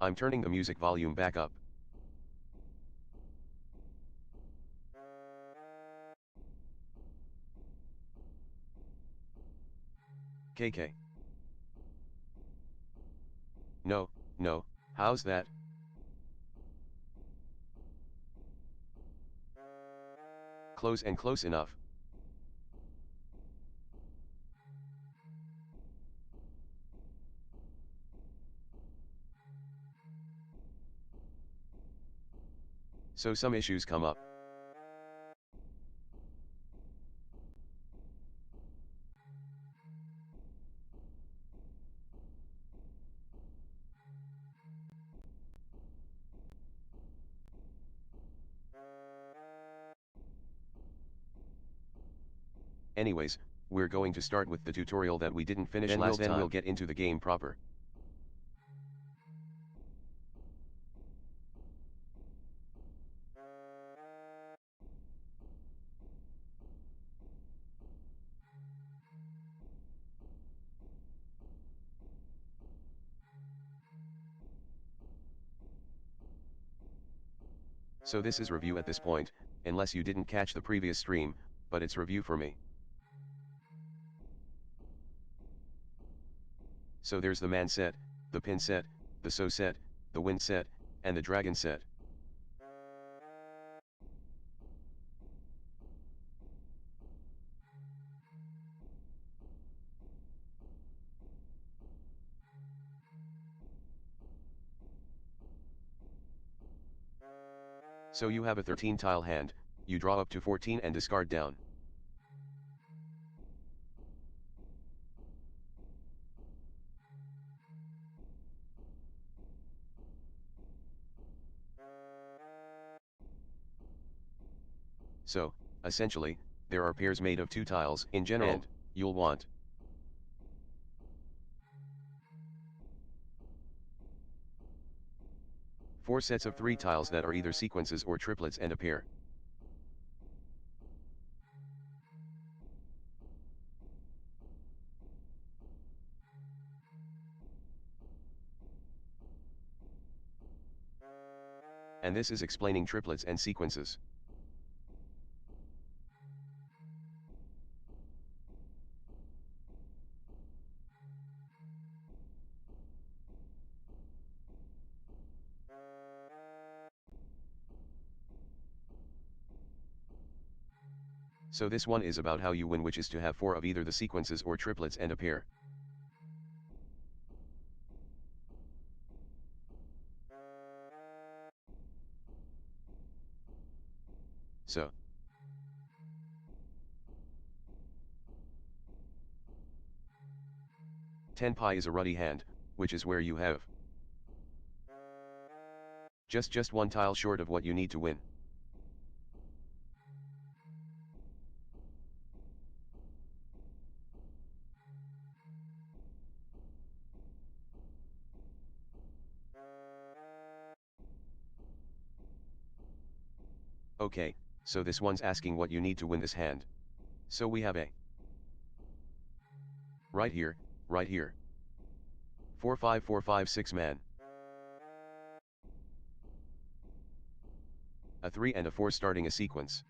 I'm turning the music volume back up. KK. No, no, how's that? Close and close enough. So some issues come up. Anyways, we're going to start with the tutorial that we didn't finish last time. Then we'll get into the game proper. So this is review at this point, unless you didn't catch the previous stream, but it's review for me. So there's the man set, the pin set, the so set, the wind set, and the dragon set. So you have a 13 tile hand, you draw up to 14 and discard down. So, essentially, there are pairs made of 2 tiles in general, and you'll want 4 sets of 3 tiles that are either sequences or triplets and a pair. And this is explaining triplets and sequences. So this one is about how you win, which is to have 4 of either the sequences or triplets and a pair. So 10 pi is a ruddy hand, which is where you have just 1 tile short of what you need to win. Okay, so this one's asking what you need to win this hand. So we have a right here, 4 5 4 5 6 man, a 3 and a 4 starting a sequence.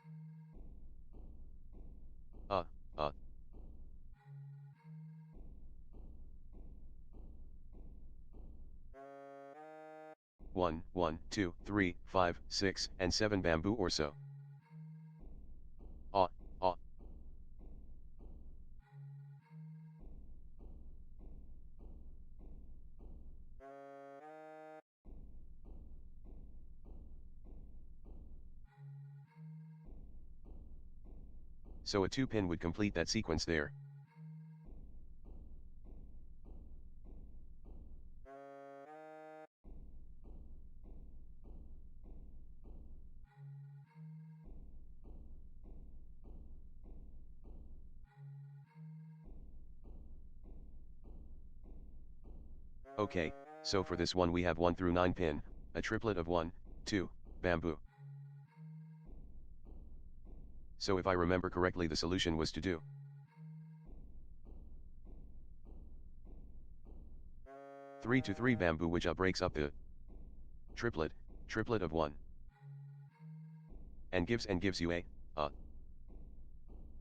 1 1 2 3 5 6 and 7 bamboo or so. So a 2 pin would complete that sequence there. Okay, so for this one we have 1 through 9 pin, a triplet of 1, 2, bamboo. So if I remember correctly, the solution was to do 3 to 3 bamboo, which breaks up the triplet, triplet of 1. And gives you a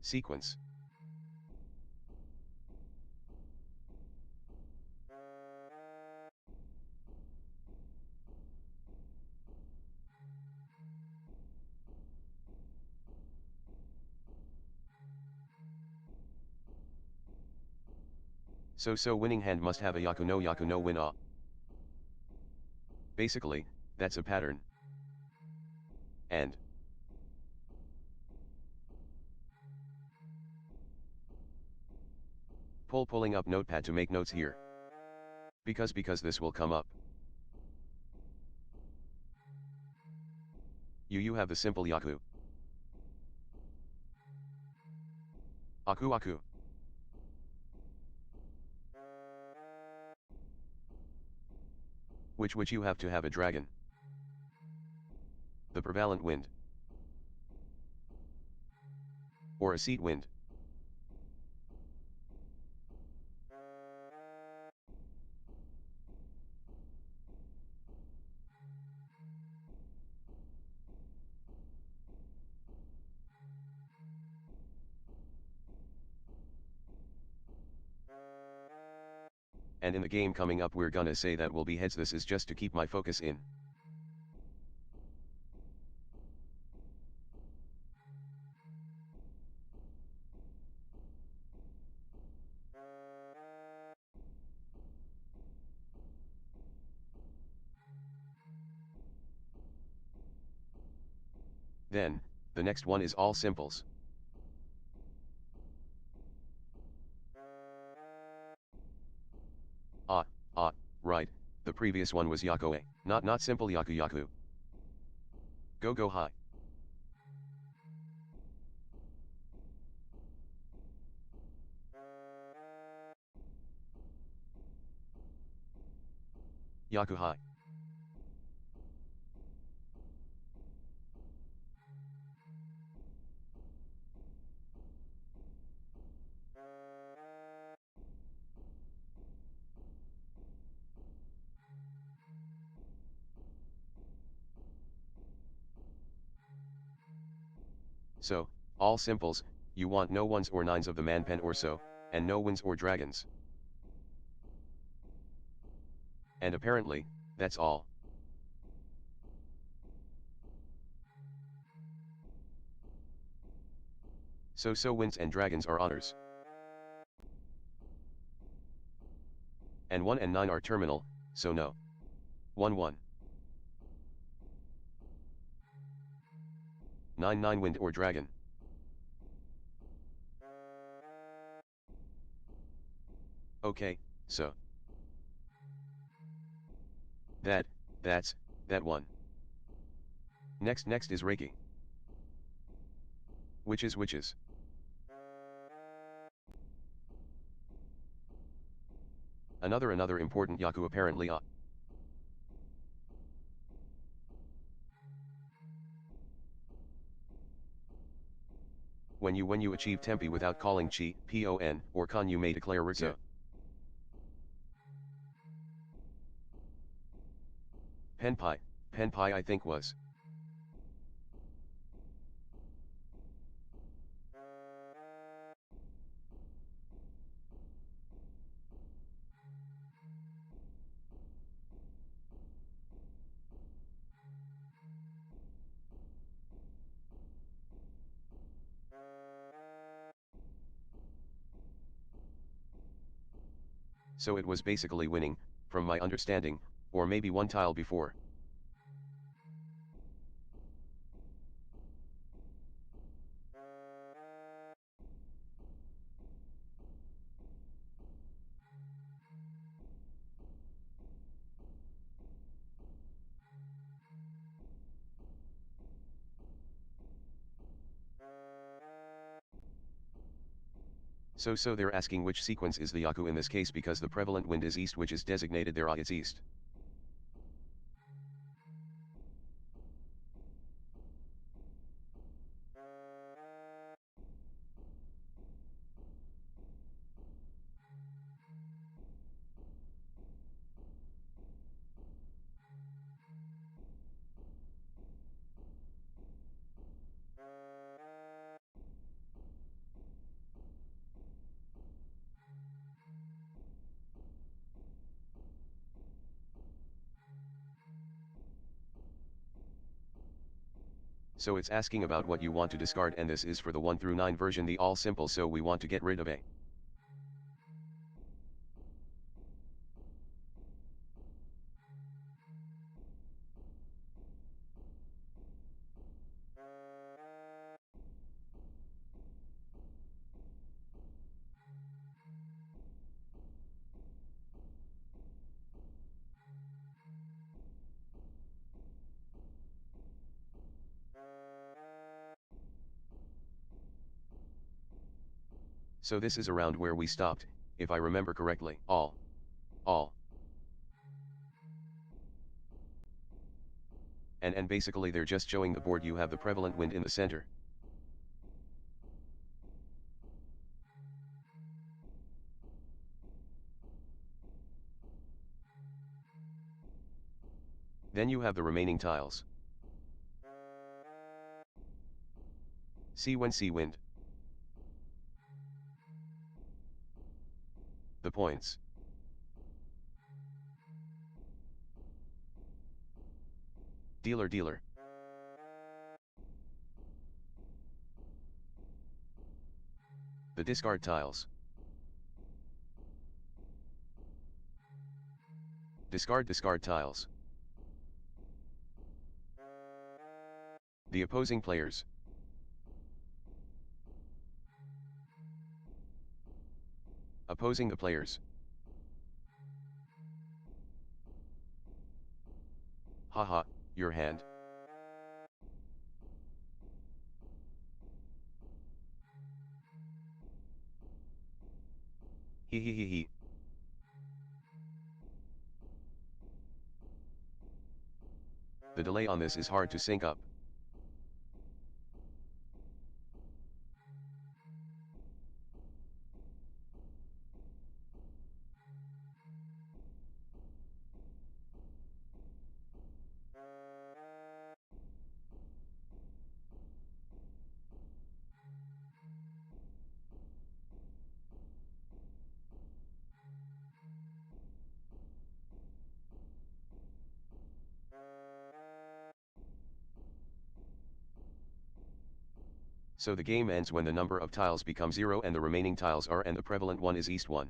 sequence. So winning hand must have a yaku no win a. Basically, that's a pattern. And pulling up notepad to make notes here. Because this will come up. You have the simple yaku. Aku. Which you have to have a dragon. The prevalent wind. Or a seat wind. And in the game coming up we're gonna say that will be heads. This is just to keep my focus in. Then, the next one is all simples. Right, the previous one was yakoe, not simple yaku. Go high. Yaku high. So, all simples, you want no ones or nines of the man pen or so, and no wins or dragons. And apparently, that's all. So wins and dragons are honors. And 1 and 9 are terminal, so no. 1. 9 wind or dragon. Okay, so. That's that one. Next is Reiki. Witches. Another important yaku apparently When you achieve tempi without calling chi, pon, or kan you may declare riksa. Penpai I think was. So it was basically winning, from my understanding, or maybe one tile before. So they're asking which sequence is the yaku in this case because the prevalent wind is east, which is designated there is east. So it's asking about what you want to discard, and this is for the 1 through 9 version, the all simple, so we want to get rid of A. So this is around where we stopped, if I remember correctly. All. And basically they're just showing the board you have the prevalent wind in the center. Then you have the remaining tiles. C wind. The points. Dealer. The discard tiles. Discard tiles. The opposing players. Opposing the players. Haha, your hand. He. The delay on this is hard to sync up. So the game ends when the number of tiles become 0 and the remaining tiles are, and the prevalent one is east 1.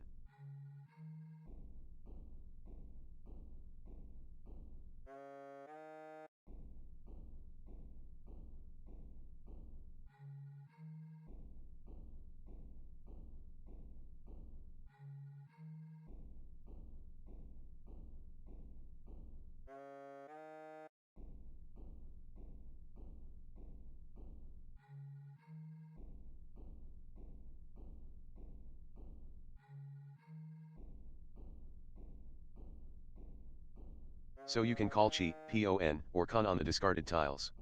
So you can call chi, pon, or con on the discarded tiles.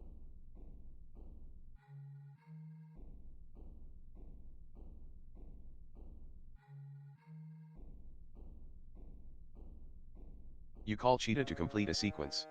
You call cheetah to complete a sequence.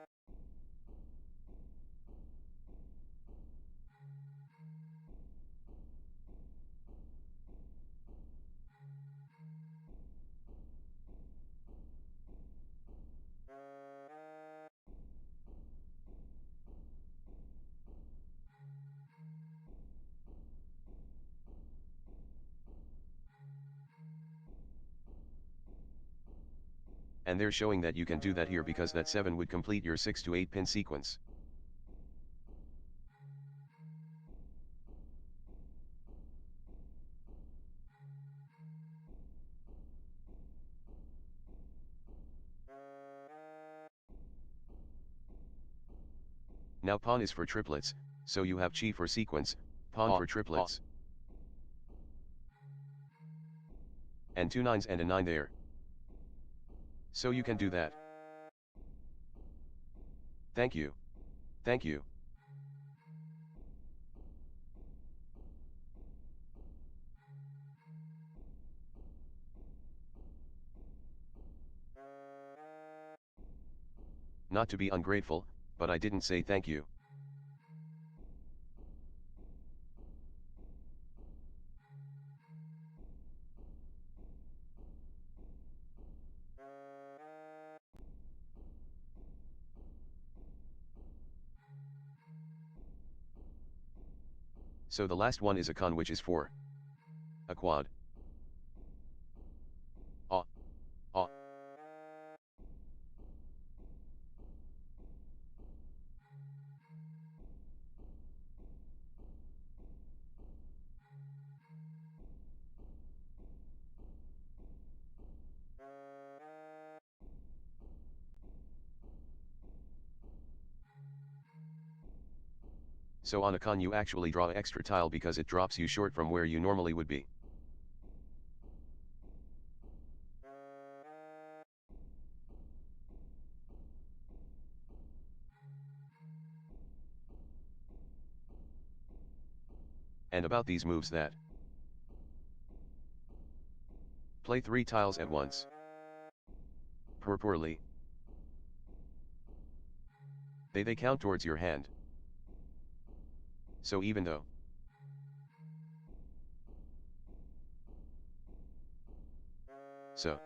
And they're showing that you can do that here because that 7 would complete your 6 to 8 pin sequence. Now pawn is for triplets, so you have chi for sequence, pawn for triplets. And 2 9s and a 9 there. So you can do that. Thank you. Not to be ungrateful, but I didn't say thank you. So the last one is a con, which is 4. A quad. Ah. Ah. So on a con you actually draw extra tile because it drops you short from where you normally would be. And about these moves that play 3 tiles at once. Poorly. They count towards your hand. So even though so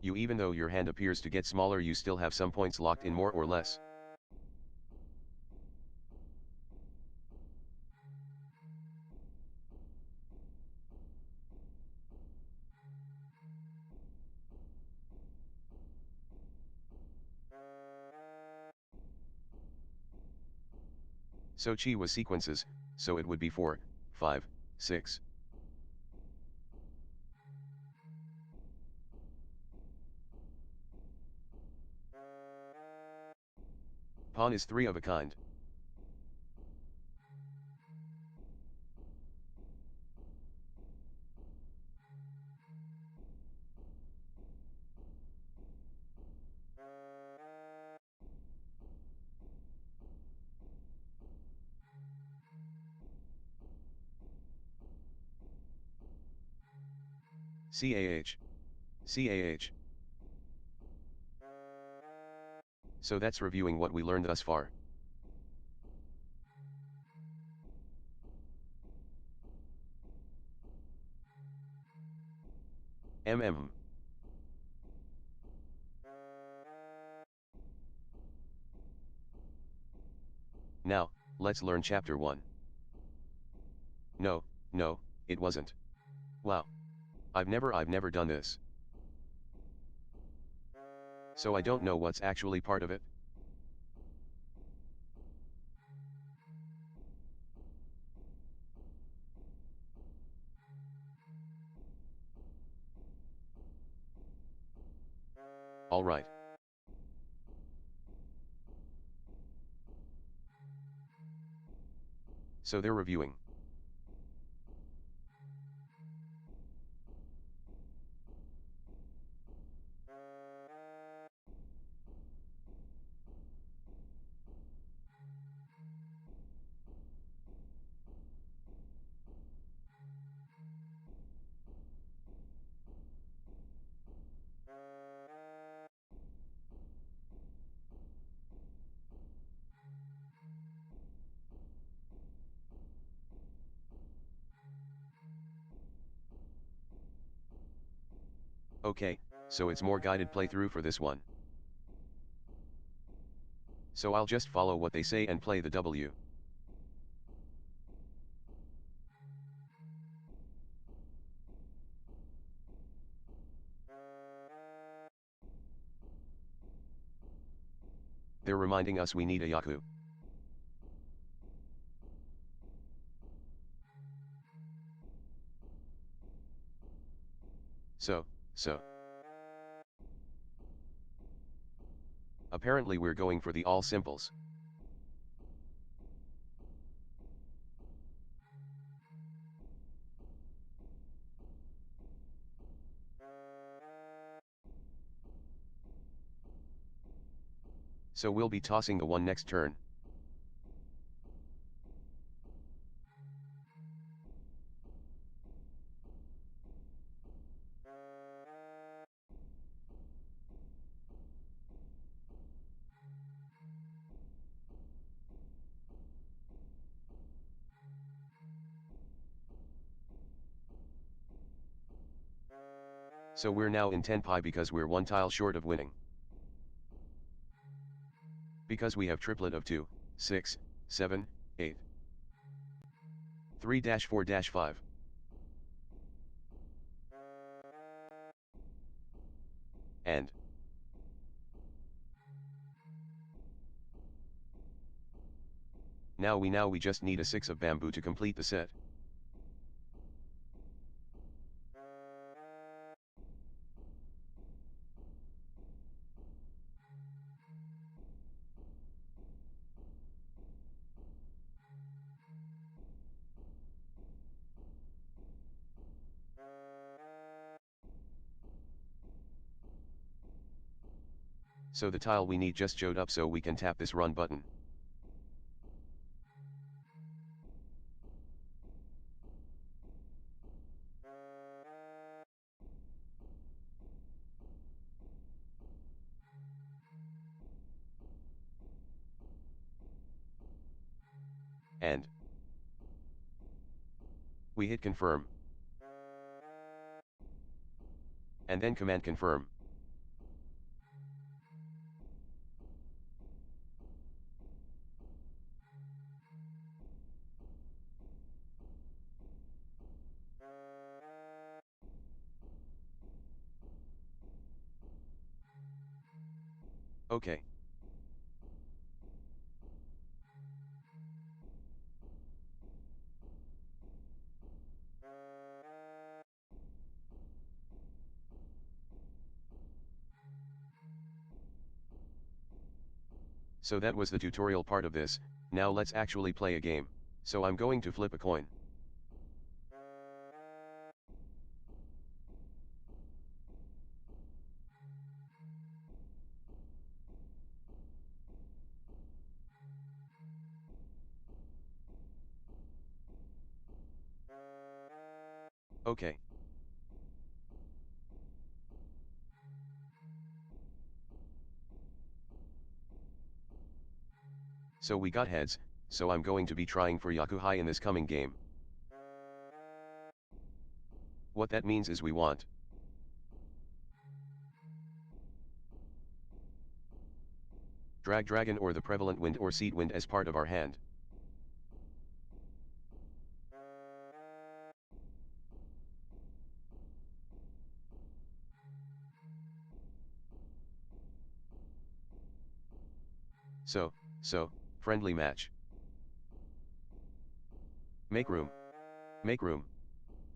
you even though your hand appears to get smaller, you still have some points locked in more or less. So chi was sequences, so it would be 4, 5, 6. Pawn is 3 of a kind. CAH. CAH. So that's reviewing what we learned thus far. MM. Now, let's learn chapter 1. No, it wasn't. Wow. I've never done this. So I don't know what's actually part of it. Alright. So they're reviewing. Okay, so it's more guided playthrough for this one. So I'll just follow what they say and play the W. They're reminding us we need a Yaku. So. Apparently we're going for the all simples. So we'll be tossing the one next turn. So we're now in 10 pi because we're one tile short of winning. Because we have triplet of 2, 6, 7, 8. 3-4-5. And now we just need a 6 of bamboo to complete the set. So the tile we need just showed up, so we can tap this run button. And we hit confirm. And then command confirm. Okay. So that was the tutorial part of this. Now let's actually play a game. So I'm going to flip a coin. Okay. So we got heads, so I'm going to be trying for Yakuhai in this coming game. What that means is we want drag dragon or the prevalent wind or seed wind as part of our hand. So, friendly match. Make room. Make room.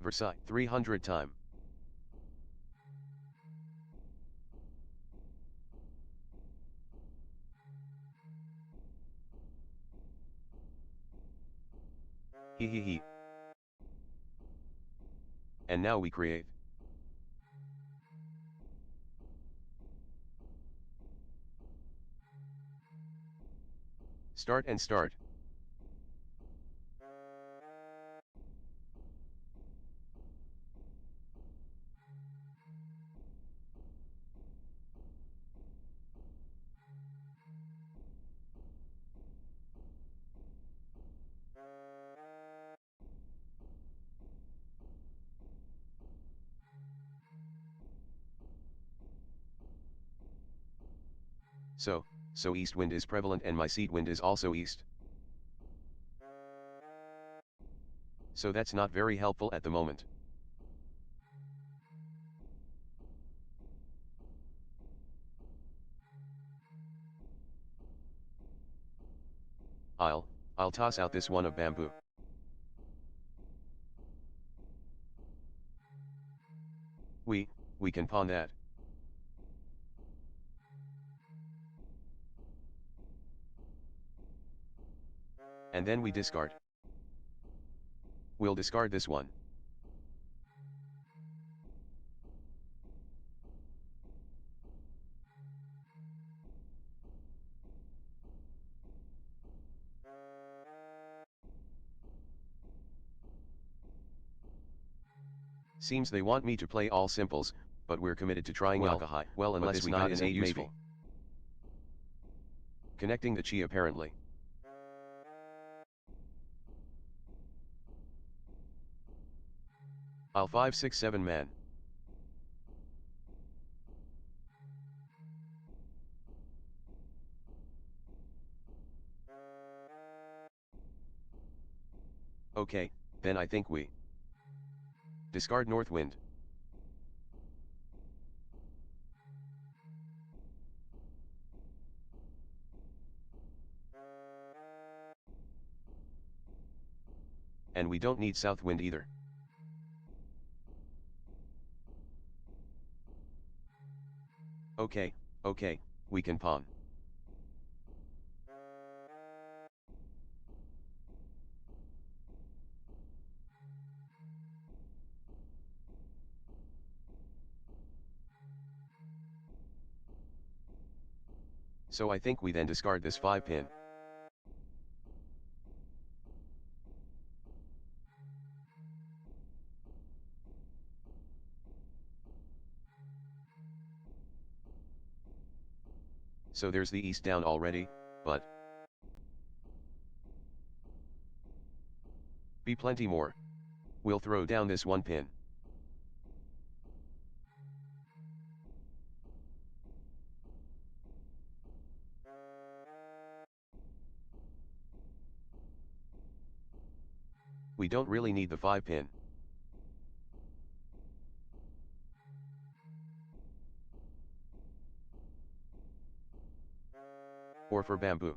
Versailles 300 time. Hee hee hee. And now we create. Start and start. So east wind is prevalent and my seed wind is also east. So that's not very helpful at the moment. I'll toss out this one of bamboo. We can pawn that. And then we discard. We'll discard this one. Seems they want me to play all simples, but we're committed to trying Yakuhai. Well, unless we got an 8 maybe. Connecting the chi apparently. I'll 5-6-7 man. Okay, then I think we discard north wind. And we don't need south wind either. Okay, okay, we can pawn. So I think we then discard this 5 pin. So there's the east down already, but be plenty more. We'll throw down this 1 pin. We don't really need the 5 pin. Or for bamboo.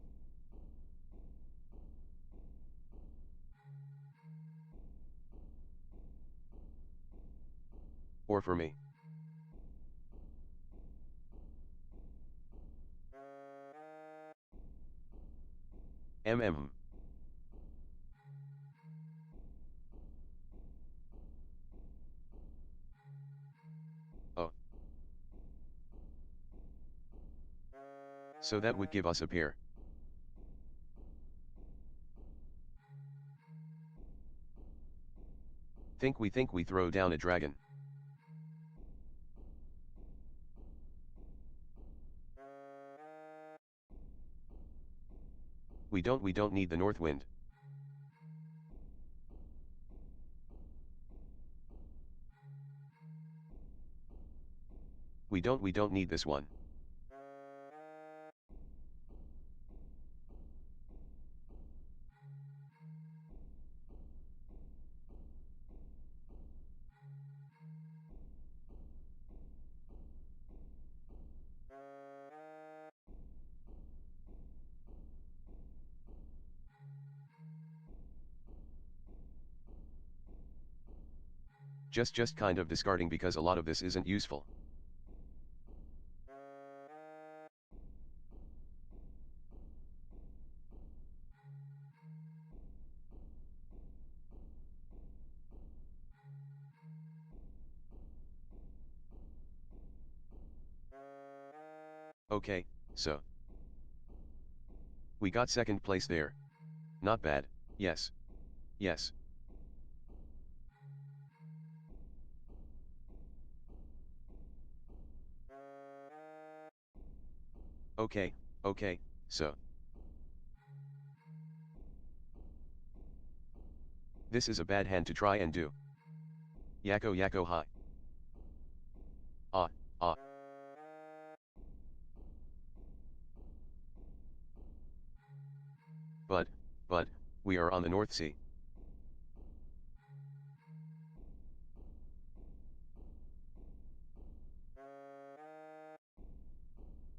Or for me. Mm. Oh. So that would give us a pair. Think we throw down a dragon. We don't need the north wind. We don't need this one. Just kind of discarding because a lot of this isn't useful. Okay, so we got second place there. Not bad, yes. Yes. Okay, okay, so. This is a bad hand to try and do. Yako hi. Ah, ah. But, we are on the North Sea.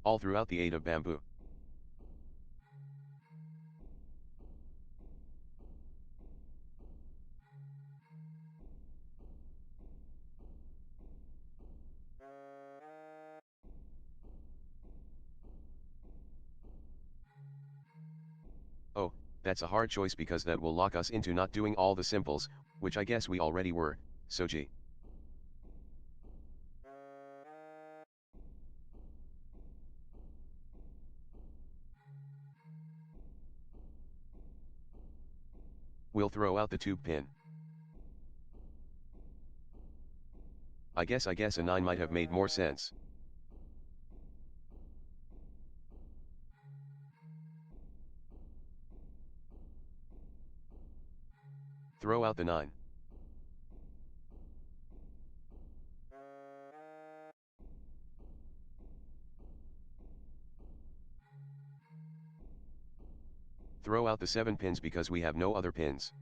All throughout the 8 of bamboo. Oh, that's a hard choice because that will lock us into not doing all the simples, which I guess we already were, so G. We'll throw out the tube pin. I guess a 9 might have made more sense. Throw out the 9. Throw out the 7 pins because we have no other pins.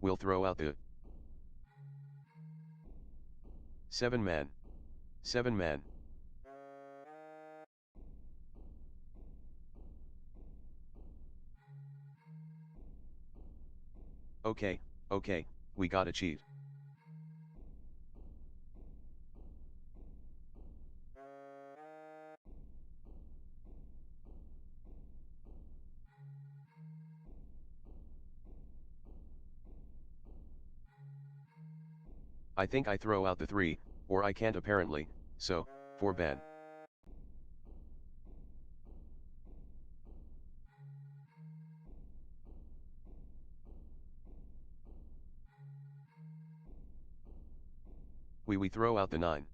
We'll throw out the 7 man. 7 man. Okay, okay, we gotta cheat. I think I throw out the 3, or I can't apparently, so, 4 ban. We throw out the 9.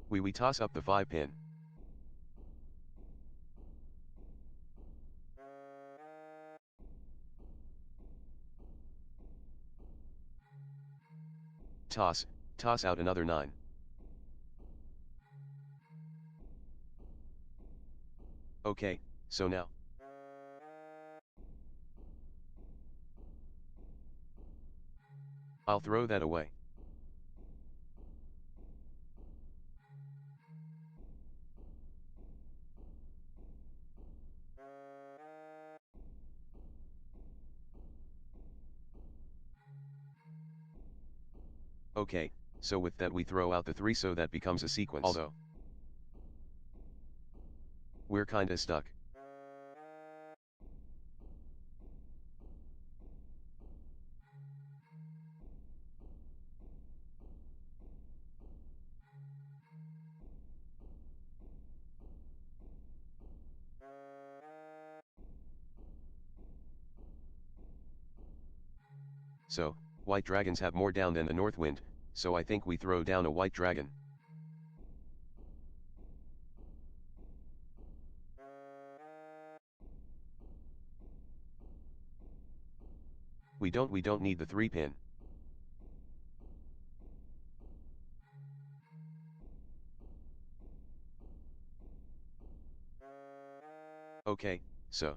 We toss up the 5 pin. Toss out another 9. Okay, so now. I'll throw that away. Okay, so with that we throw out the 3 so that becomes a sequence. Although, we're kinda stuck. So, white dragons have more down than the north wind, so I think we throw down a white dragon. We don't need the 3 pin. Okay, so.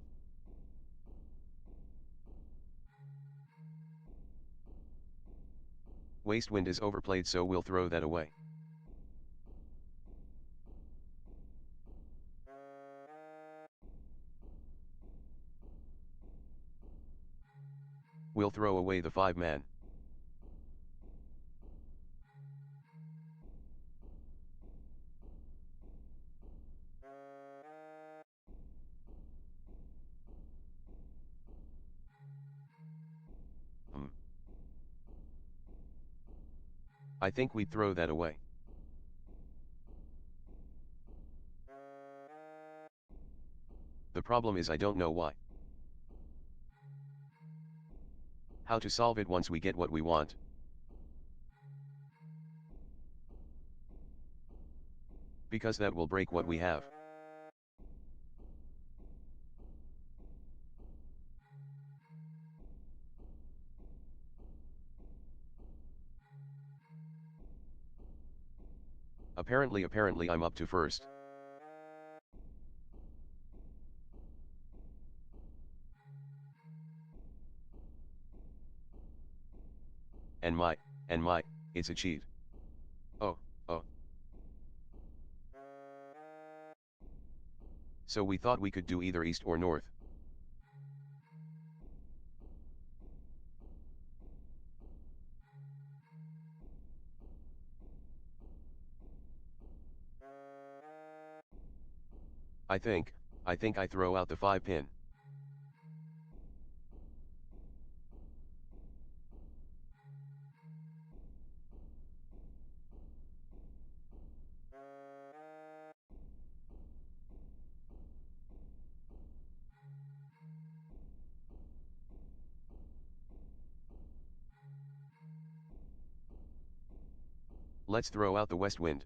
Waste wind is overplayed, so we'll throw that away. We'll throw away the 5 man. I think we'd throw that away. The problem is I don't know why. How to solve it once we get what we want. Because that will break what we have. Apparently I'm up to first. And my, it's a cheat. Oh, oh. So we thought we could do either east or north. I think I throw out the 5 pin. Let's throw out the west wind.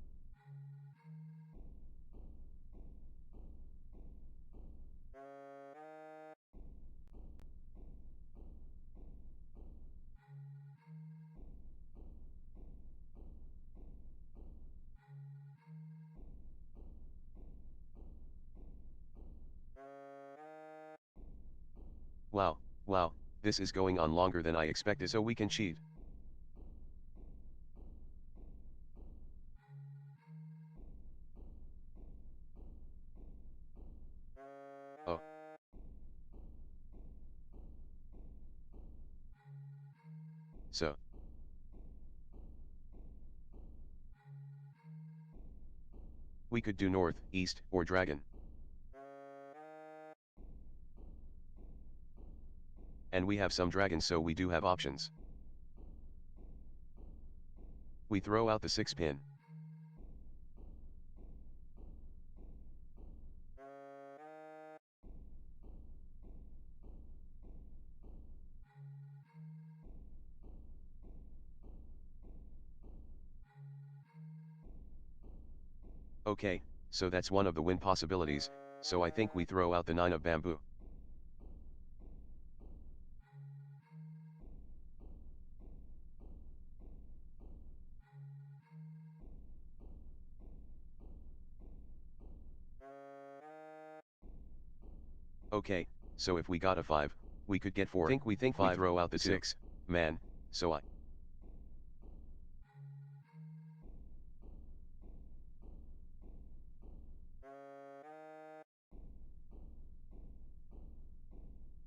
Wow, this is going on longer than I expected, so we can cheat. Oh. So. We could do north, east, or dragon. And we have some dragons, so we do have options. We throw out the 6 pin. Okay, so that's one of the win possibilities, so I think we throw out the 9 of bamboo. Okay, so if we got a 5, we could get 4. We think 5, we throw out the 6, man, so I.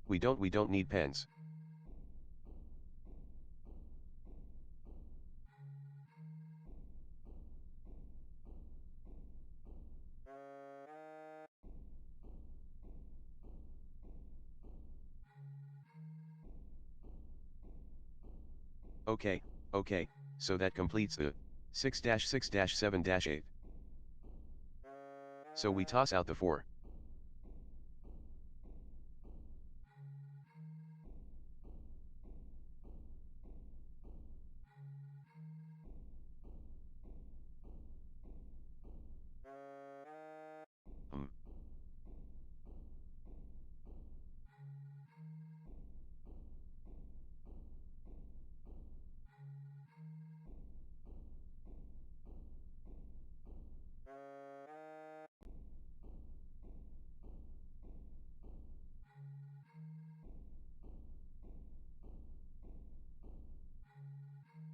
We don't need pens. Okay, okay, so that completes the 6-6-7-8. So we toss out the 4. Hmm.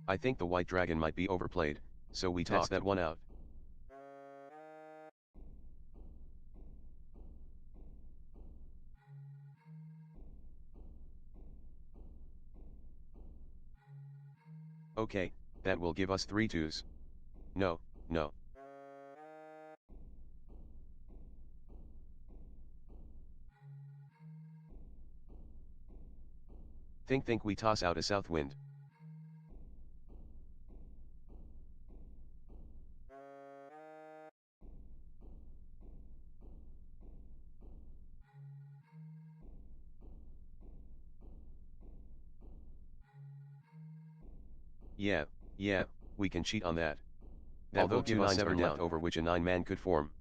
I think the white dragon might be overplayed, so we toss that one out. Okay, that will give us 3 twos. No, no. Think we toss out a south wind. Yeah, yeah, we can cheat on that. That although will give us 7 left over which a 9-man could form.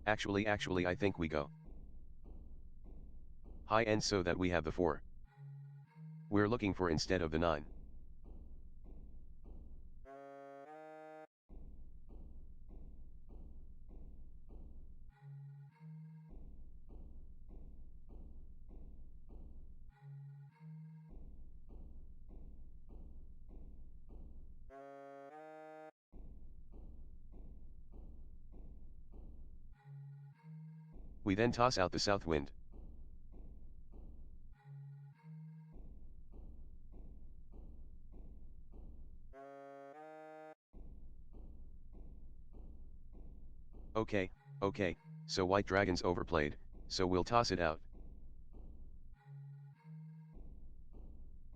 Actually I think we go high end so that we have the 4. We're looking for instead of the 9. We then toss out the south wind. Okay, okay, so white dragon's overplayed, so we'll toss it out.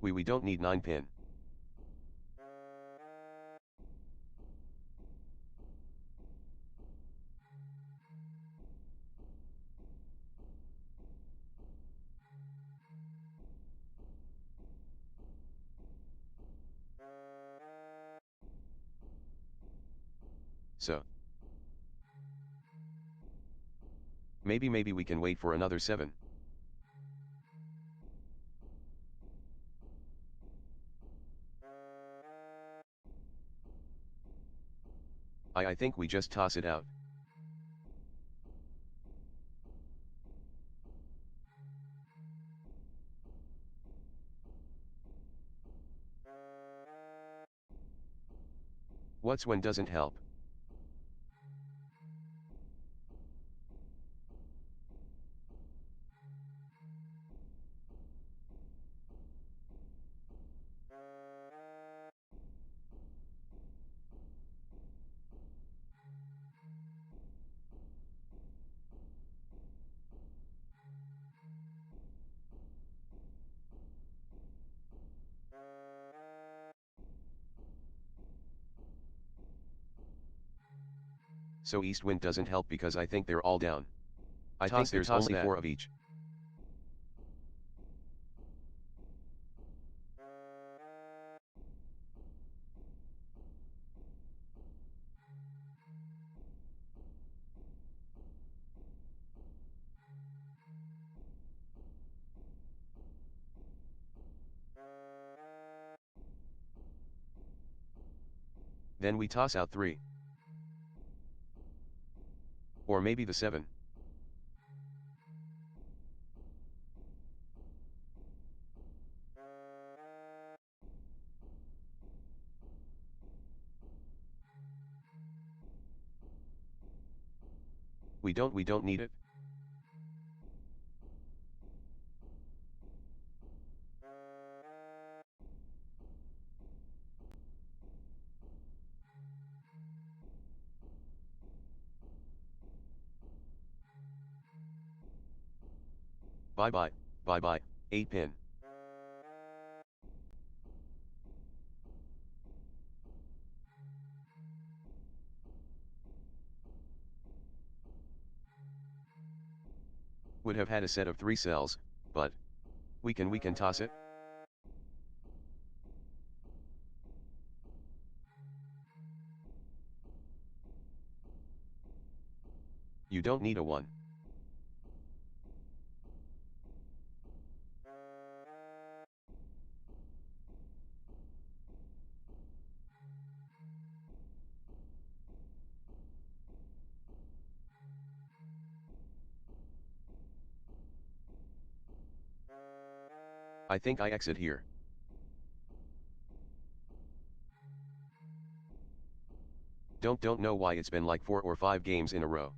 We don't need 9 pin. So. Maybe we can wait for another 7. I think we just toss it out. What's when doesn't help? So east wind doesn't help because I think they're all down. I think there's only 4 of each. Then we toss out 3. Or maybe the 7. We don't need it. Bye bye, 8 pin. Would have had a set of 3 cells, but we can toss it. You don't need a 1. I think I exit here. Don't know why it's been like 4 or 5 games in a row.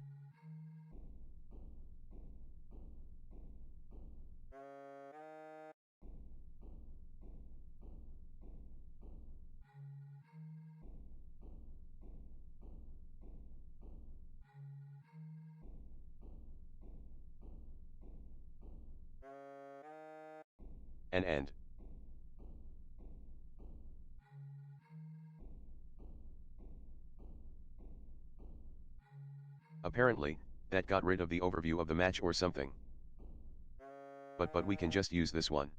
And end. Apparently, that got rid of the overview of the match or something. But we can just use this one.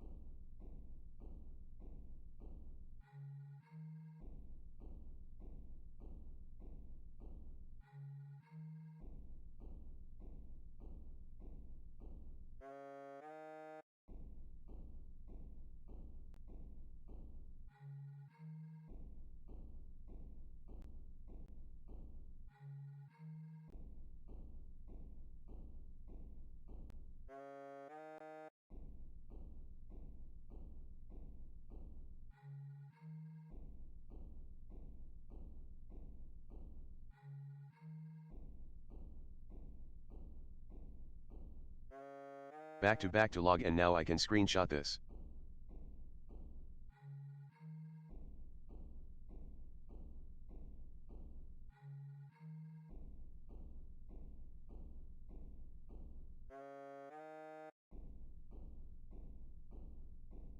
Back to log, and now I can screenshot this.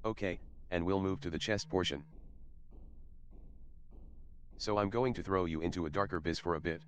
Okay, and we'll move to the chest portion. So I'm going to throw you into a darker biz for a bit.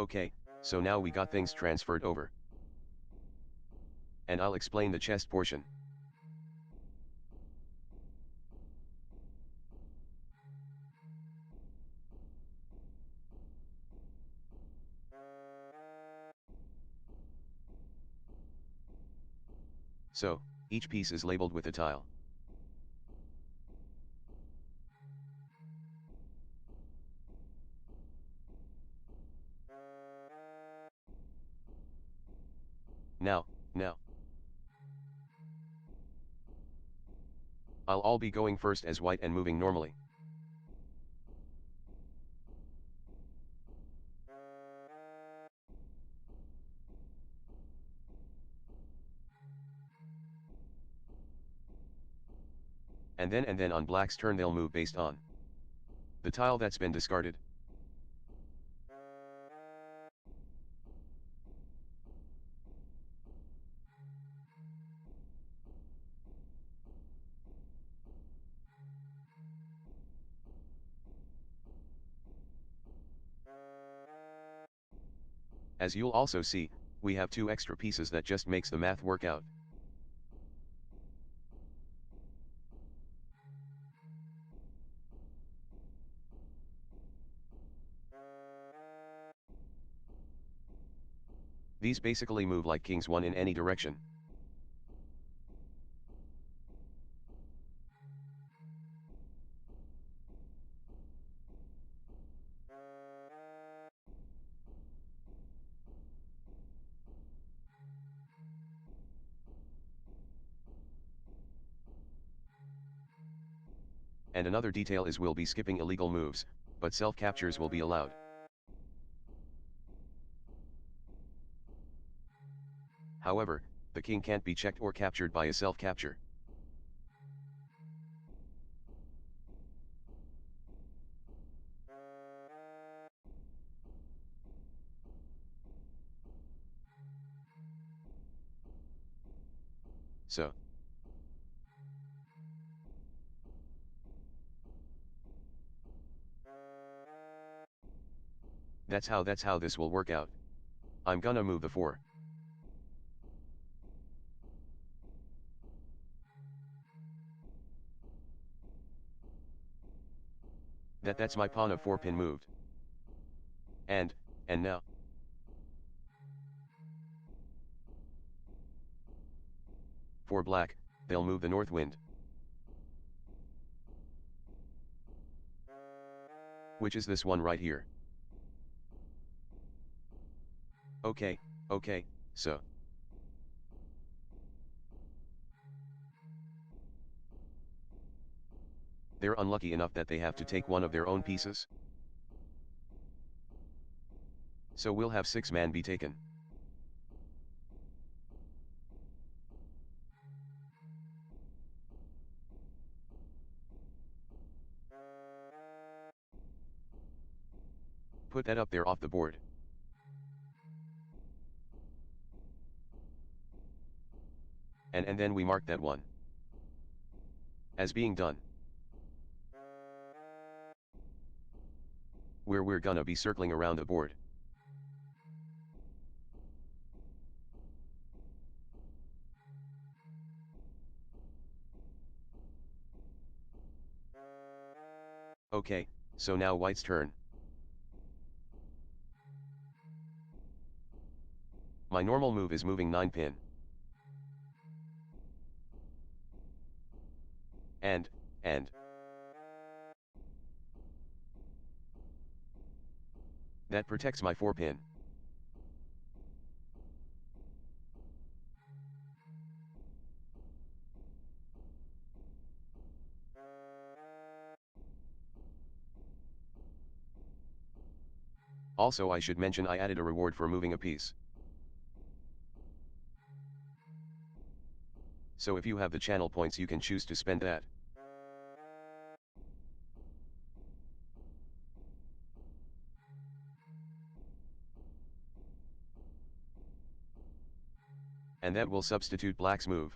Okay, so now we got things transferred over. And I'll explain the chest portion. So, each piece is labeled with a tile. Now, I'll be going first as white and moving normally. And then on black's turn they'll move based on the tile that's been discarded. As you'll also see, we have 2 extra pieces that just makes the math work out. These basically move like kings 1 in any direction. And another detail is we'll be skipping illegal moves, but self-captures will be allowed. However, the king can't be checked or captured by a self-capture. So, that's how this will work out. I'm gonna move the 4. That's my pawn of 4 pin moved. And now. For black, they'll move the north wind. Which is this one right here. Okay, so. They're unlucky enough that they have to take one of their own pieces. So we'll have 6 man be taken. Put that up there off the board. And then we mark that one as being done. Where we're gonna be circling around the board. Okay, so now white's turn. My normal move is moving 9 pin. And. That protects my 4 pin. Also I should mention I added a reward for moving a piece. So if you have the channel points you can choose to spend that. And that will substitute black's move.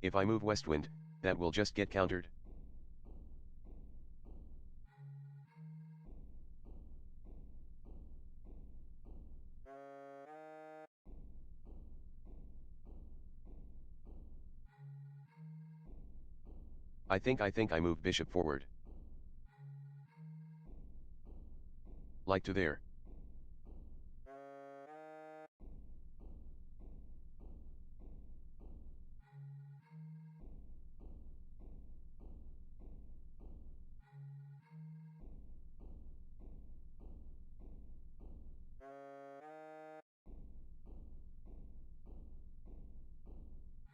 If I move west wind, that will just get countered. I think I move bishop forward. Like to there.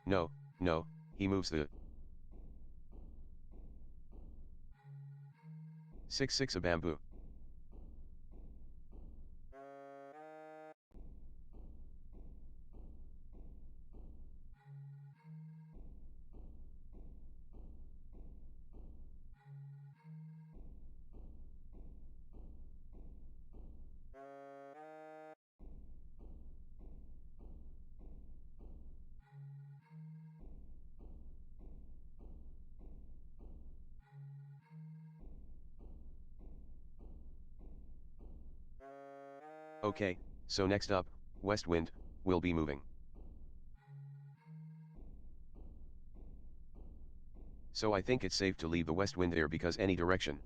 No, no, he moves the 6-6 a bamboo. Okay, so next up, west wind, will be moving. So I think it's safe to leave the west wind there because any direction.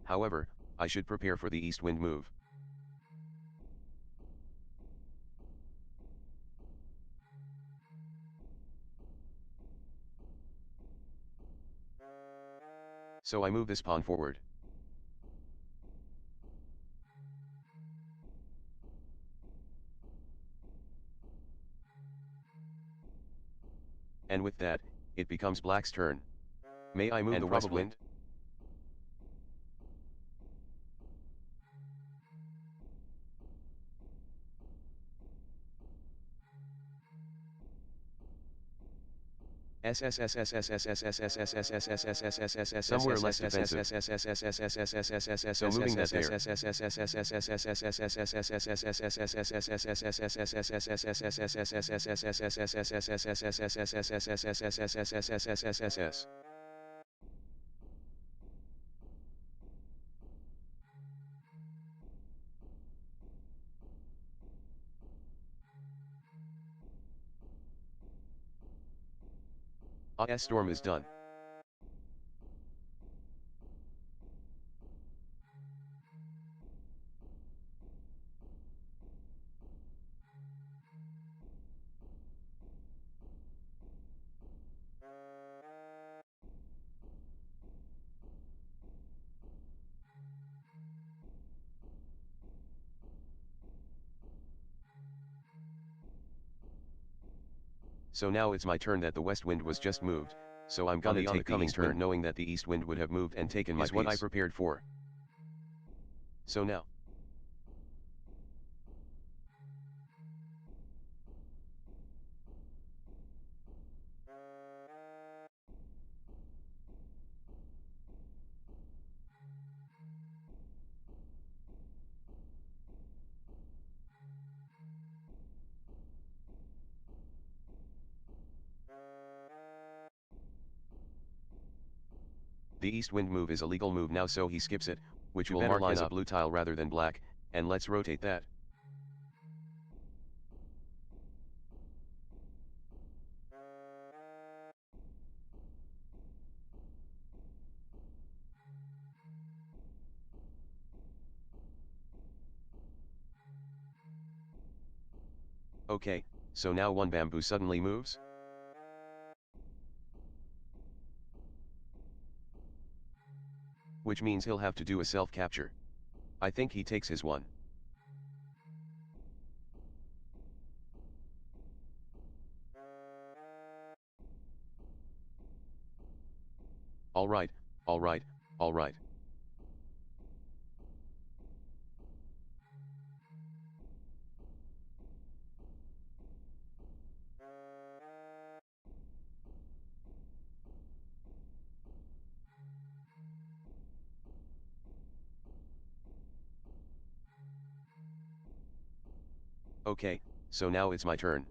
However, I should prepare for the east wind move. So I move this pawn forward. And with that, it becomes black's turn. May I move and the west wind? Somewhere less defensive. So moving that there. Storm is done. So now it's my turn that the west wind was just moved, so I'm gonna take the east wind knowing that the east wind would have moved and taken my piece. Is what I prepared for. So now. The east wind move is a legal move now, so he skips it, which will mark as a blue tile rather than black, and let's rotate that. Okay, so now one bamboo suddenly moves. Which means he'll have to do a self-capture. I think he takes his one. Alright, alright, alright. Okay, so now it's my turn.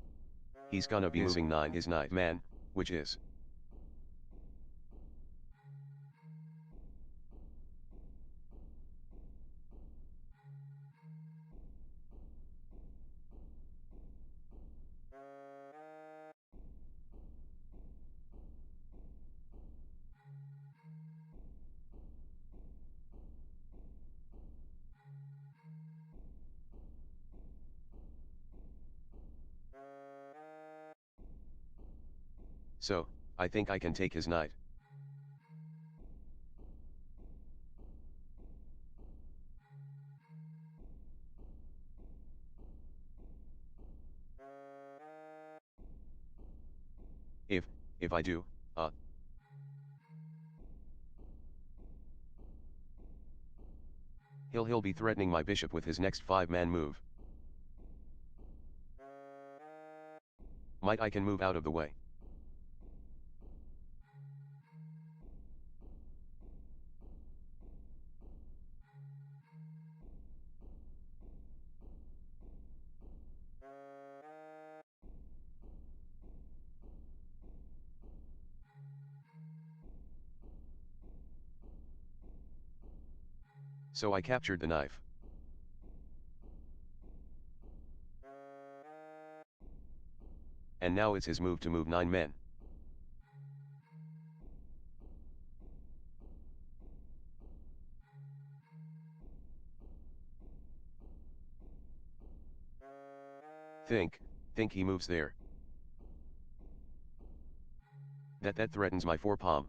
He's gonna be moving 9 his knight man, which is. So, I think I can take his knight. If I do, he'll be threatening my bishop with his next 5-man move. Might I can move out of the way. So I captured the knife. And now it's his move to move 9 men. Think he moves there. That threatens my 4-palm.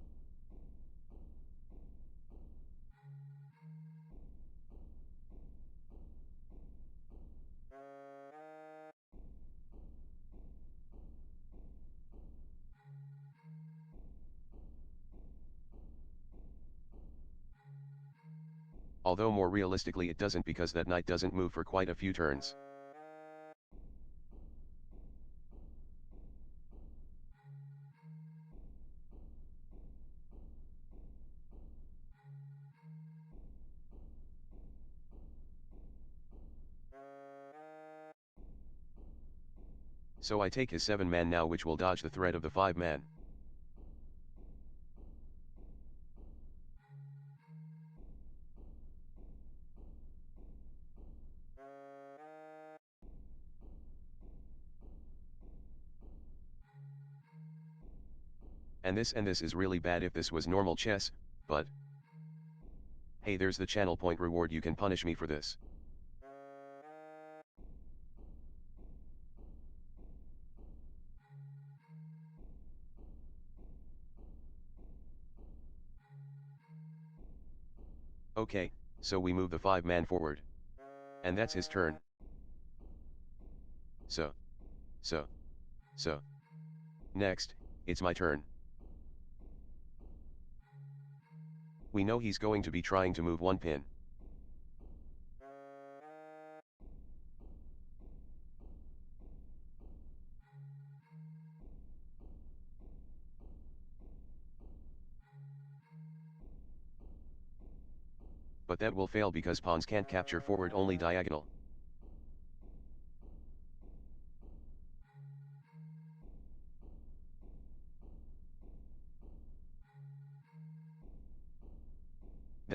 Although more realistically it doesn't, because that knight doesn't move for quite a few turns. So I take his 7-man now, which will dodge the threat of the 5-man. And this is really bad if this was normal chess, but hey, there's the channel point reward. You can punish me for this. Okay, so we move the 5-man forward. And that's his turn. So. Next, it's my turn. We know he's going to be trying to move 1 pin. But that will fail because pawns can't capture forward, only diagonal.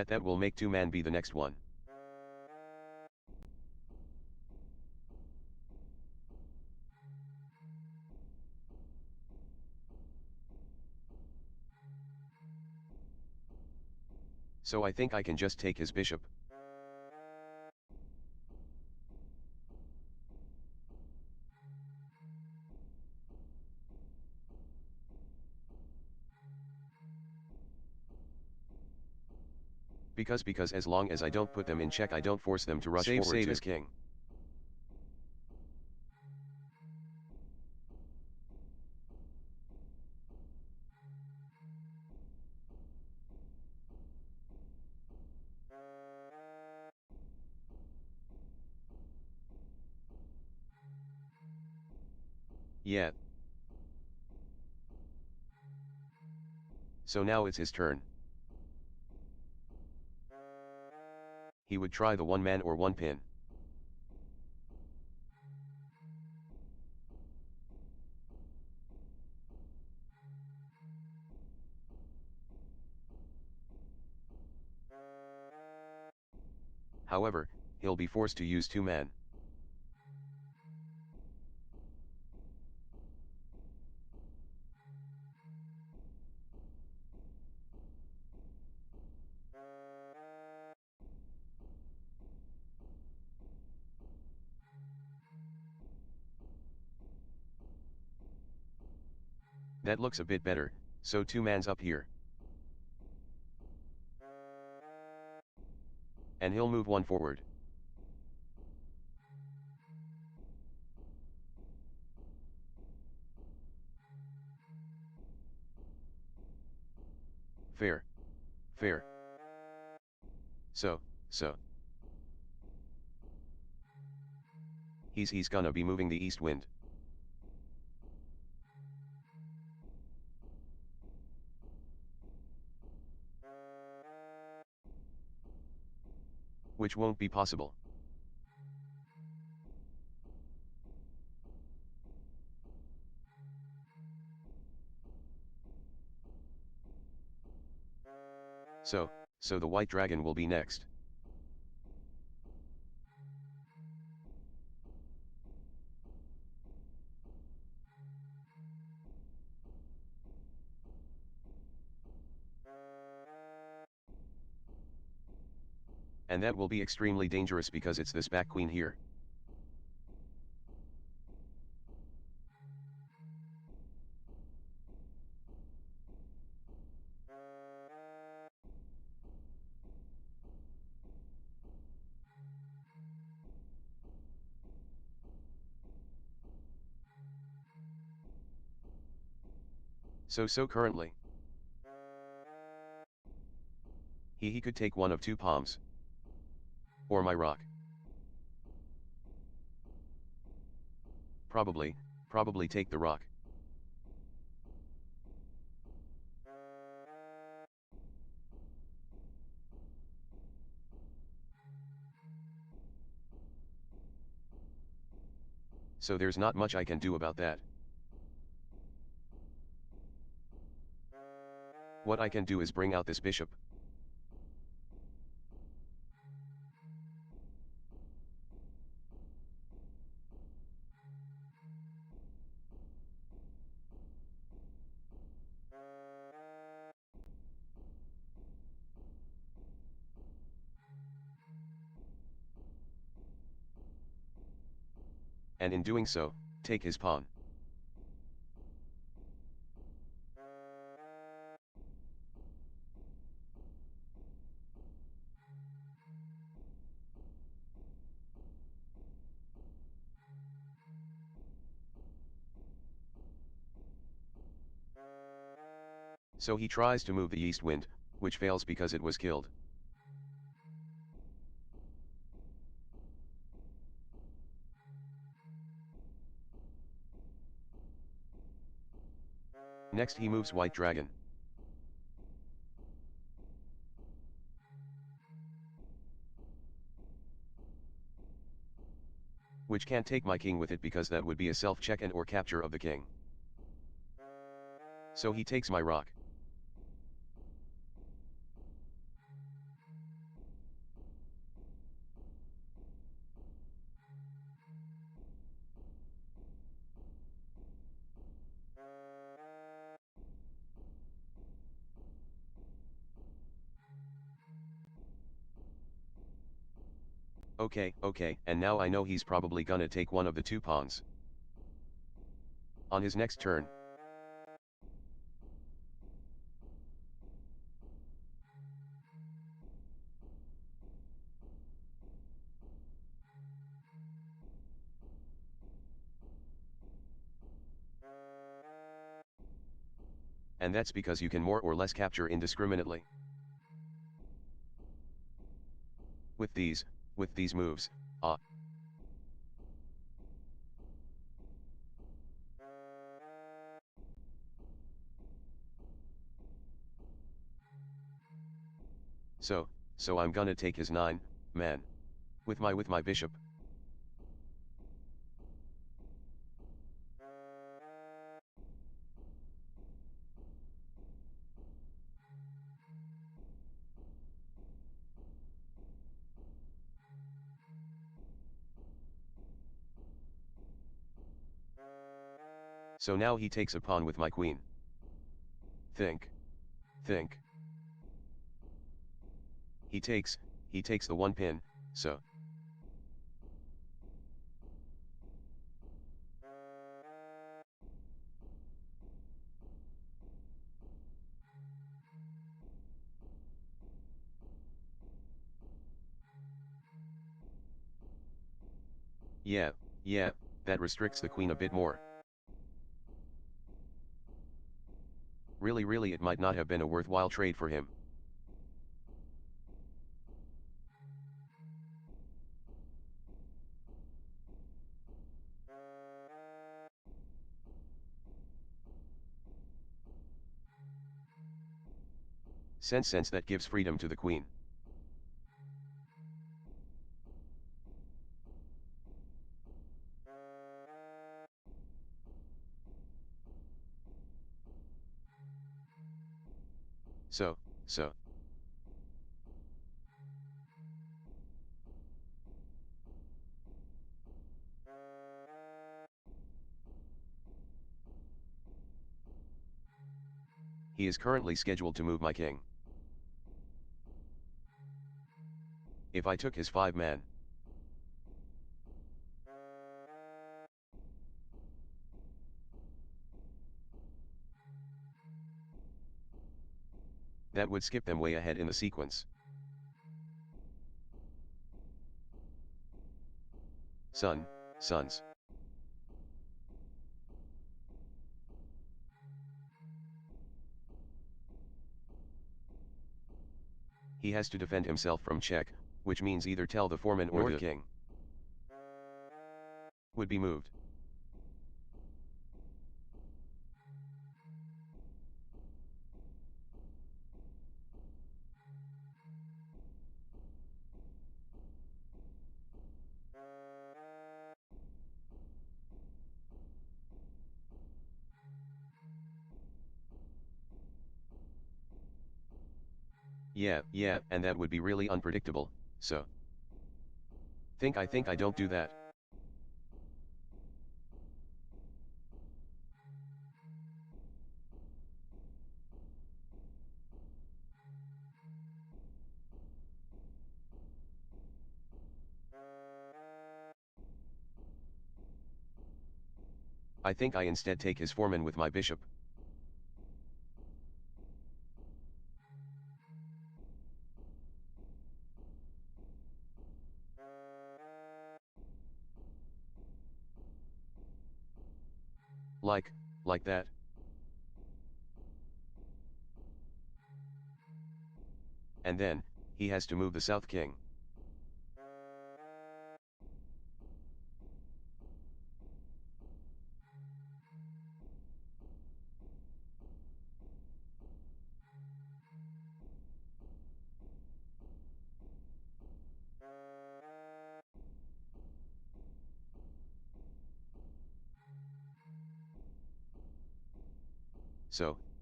That will make 2-man be the next one. So I think I can just take his bishop. Because as long as I don't put them in check, I don't force them to rush forward. Save his king. Yeah. So now it's his turn. He would try the 1-man or 1 pin. However, he'll be forced to use 2 man. That looks a bit better, so 2 man's up here. And he'll move 1 forward. Fair. Fair. So. He's gonna be moving the east wind. Which won't be possible. So the white dragon will be next. And that will be extremely dangerous because it's this back queen here. So currently. He could take one of 2 palms. Or my rock. Probably take the rock. So there's not much I can do about that. What I can do is bring out this bishop. And in doing so, take his pawn. So he tries to move the east wind, which fails because it was killed. Next he moves white dragon. Which can't take my king with it because that would be a self-check and or capture of the king. So he takes my rock. Okay, and now I know he's probably gonna take one of the 2 pawns. On his next turn. And that's because you can more or less capture indiscriminately. With these moves, So I'm gonna take his 9 man. With my bishop. So now he takes a pawn with my queen. Think. Think. He takes the one pin, so. Yeah, that restricts the queen a bit more. Really it might not have been a worthwhile trade for him. Sense that gives freedom to the queen. So. He is currently scheduled to move my king. If I took his 5-man. That would skip them way ahead in the sequence. Sons. He has to defend himself from check, which means either tell the foreman or the king would be moved. Yeah, and that would be really unpredictable, so. I think I don't do that. I think I instead take his foreman with my bishop. Like that. And then, he has to move the south king.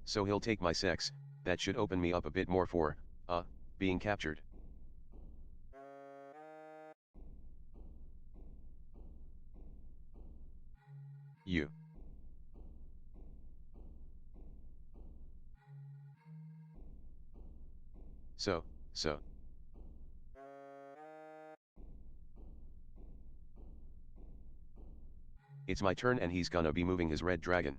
So he'll take my sex, that should open me up a bit more for, being captured. You. So. It's my turn and he's gonna be moving his red dragon.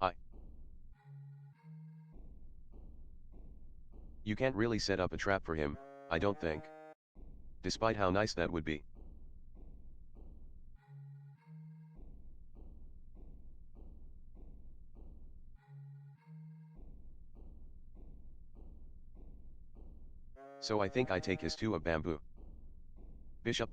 I. You can't really set up a trap for him, I don't think. Despite how nice that would be. So I think I take his 2 of bamboo. Bishop.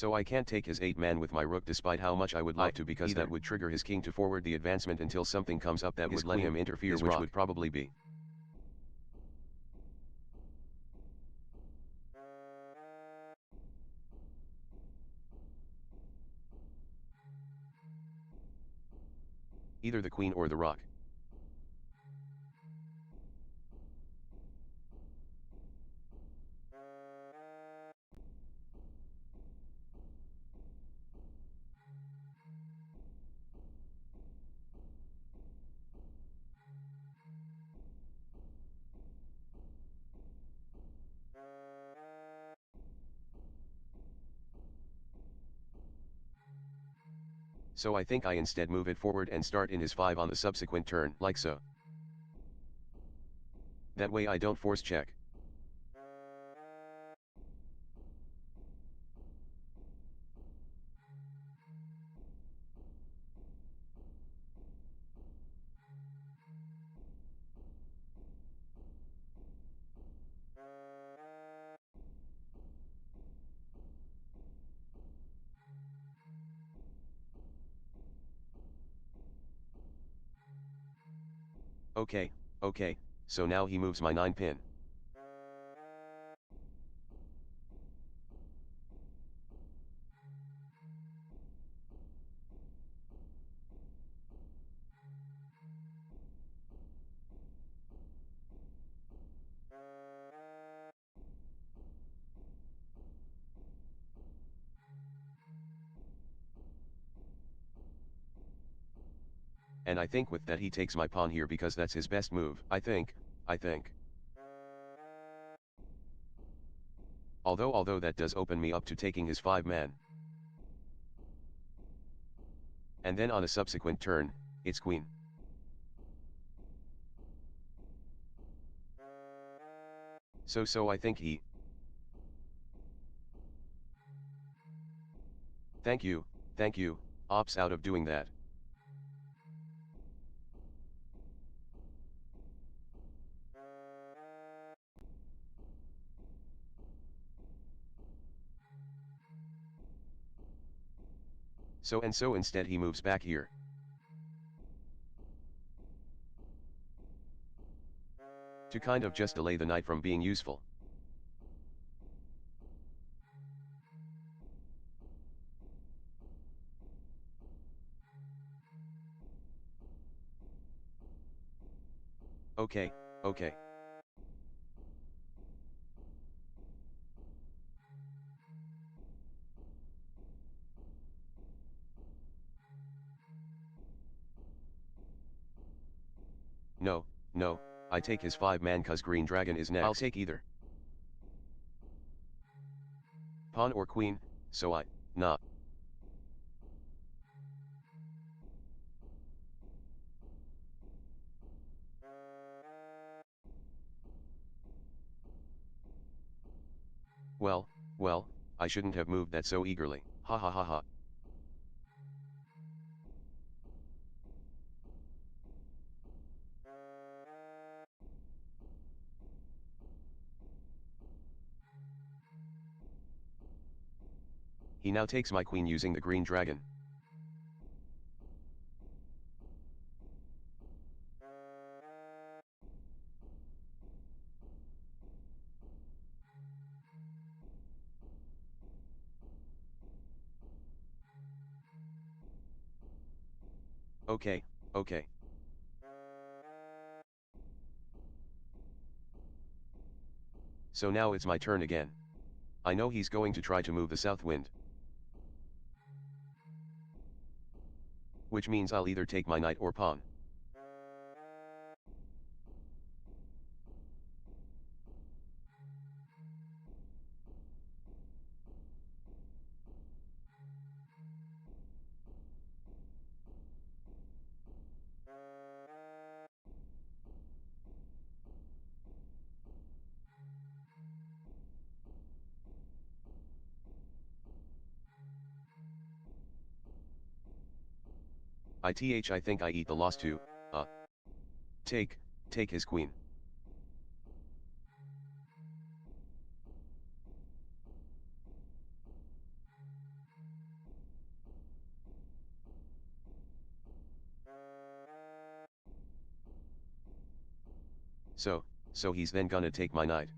So I can't take his 8-man with my rook despite how much I would like to, because that would trigger his king to forward the advancement until something comes up that would let him interfere, which would probably be either the queen or the rook. So I think I instead move it forward and start in his 5 on the subsequent turn, like so. That way I don't force check. Okay, okay, so now he moves my 9 pin. And I think with that he takes my pawn here because that's his best move. I think. Although that does open me up to taking his 5-man. And then on a subsequent turn, it's queen. So I think he... Thank you, opts out of doing that. So instead he moves back here. To kind of just delay the knight from being useful. Okay. No, I take his 5-man cause green dragon is next. I'll take either. Pawn or queen, so I, nah. Well, I shouldn't have moved that so eagerly, ha ha ha ha. He now takes my queen using the green dragon. Okay. So now it's my turn again. I know he's going to try to move the south wind. Which means I'll either take my knight or pawn. I think I eat the loss to, take his queen. So he's then gonna take my knight.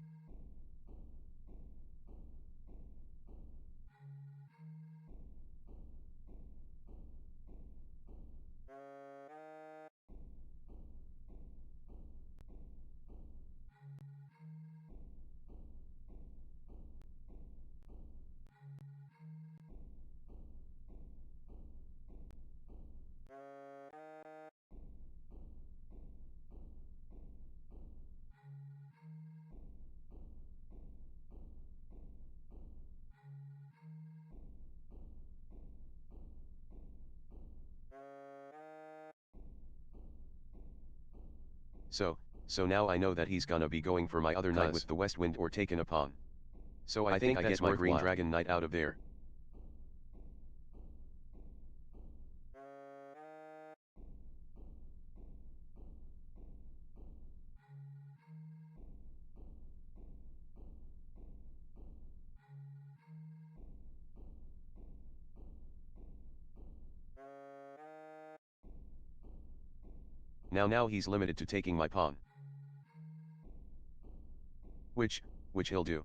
So now I know that he's gonna be going for my other knight with the west wind or taking a pawn. So I think I get my green dragon knight out of there. Now he's limited to taking my pawn. Which he'll do.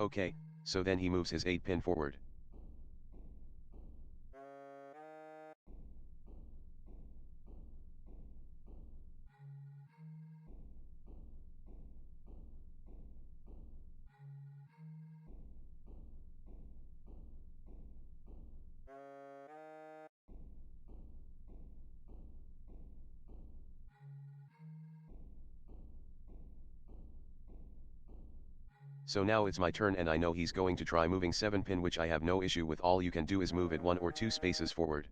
Okay, so then he moves his 8 pin forward. So now it's my turn and I know he's going to try moving 7 pin, which I have no issue with. All you can do is move it 1 or 2 spaces forward.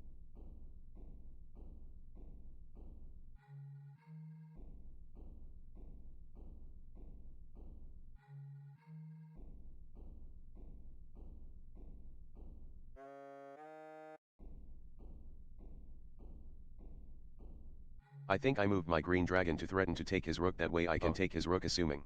I think I moved my green dragon to threaten to take his rook, that way I can take his rook, assuming.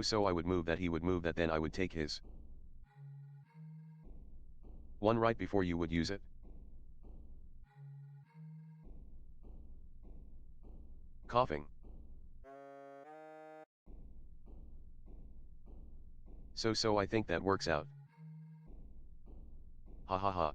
So I would move that, he would move that, then I would take his one right before you would use it. Coughing. So I think that works out. Ha ha ha.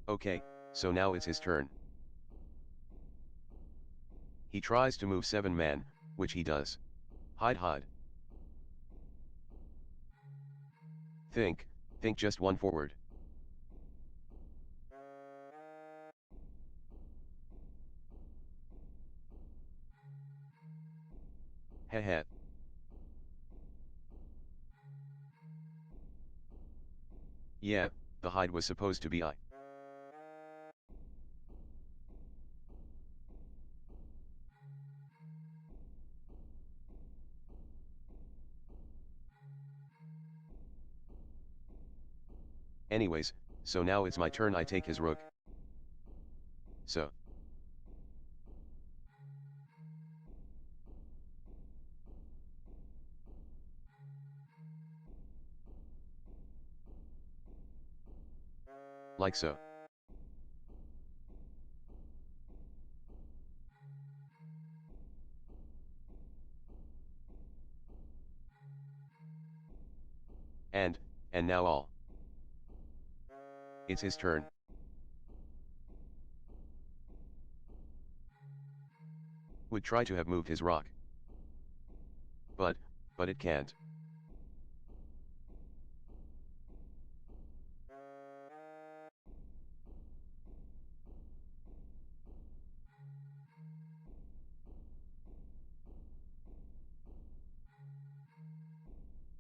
Okay, so now it's his turn. He tries to move 7 man, which he does. Hide. Think just 1 forward. Heh. Yeah, the hide was supposed to be I. Anyways, so now it's my turn, I take his rook. So. Like so. And now all. It's his turn. Would try to have moved his rock. But it can't.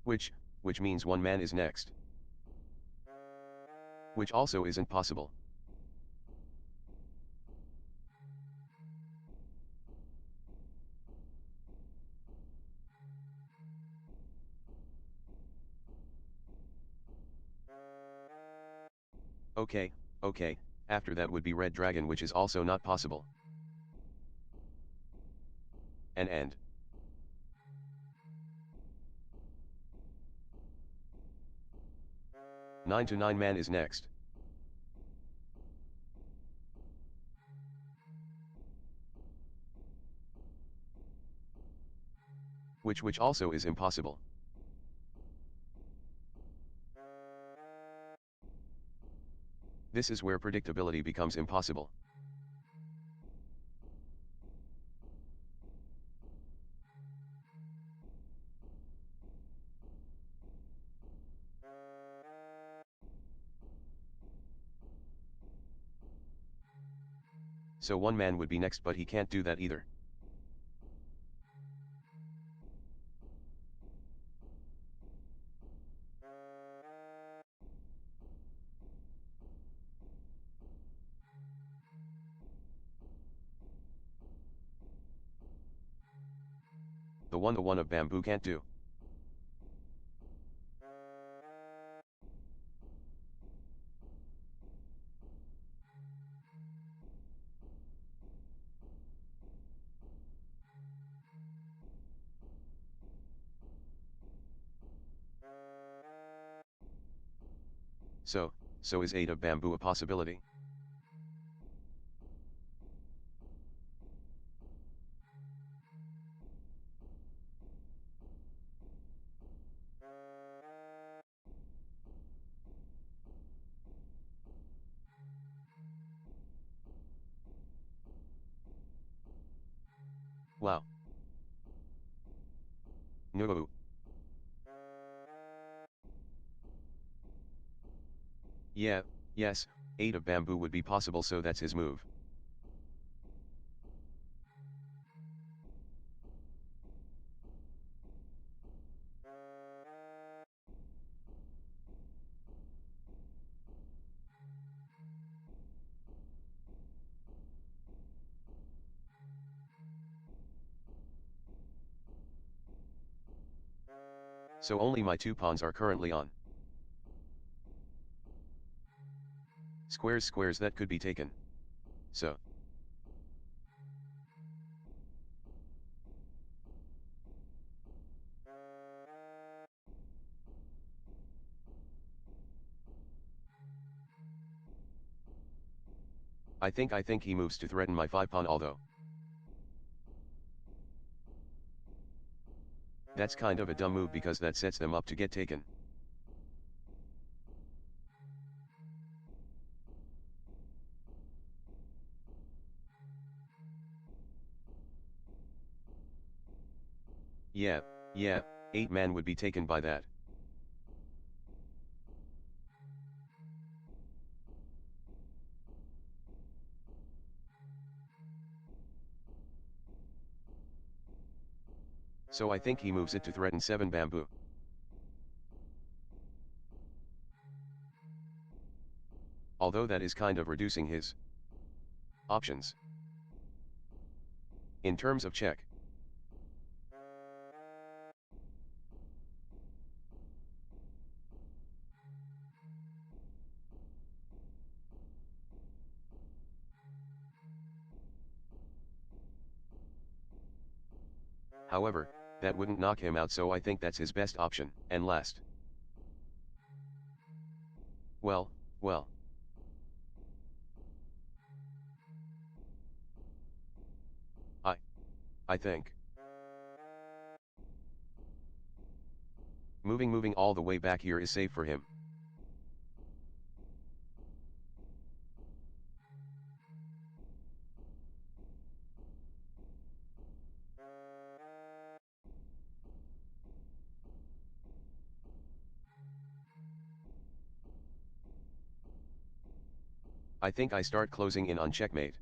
Which means one man is next. Which also isn't possible. Okay, after that would be red dragon, which is also not possible. And end. 9 to 9 man is next. Which also is impossible. This is where predictability becomes impossible. So one man would be next, but he can't do that either. The one of bamboo can't do. So is 8 of bamboo a possibility? Wow. No. Yeah, yes, 8 of bamboo would be possible, so that's his move. So only my 2 pawns are currently on. Squares, that could be taken. So. I think he moves to threaten my 5 pawn, although. That's kind of a dumb move because that sets them up to get taken. Yeah, 8 man would be taken by that. So I think he moves it to threaten 7 bamboo. Although that is kind of reducing his options. In terms of check. However, that wouldn't knock him out, so I think that's his best option. And last. Well. I think. Moving all the way back here is safe for him. I think I start closing in on checkmate.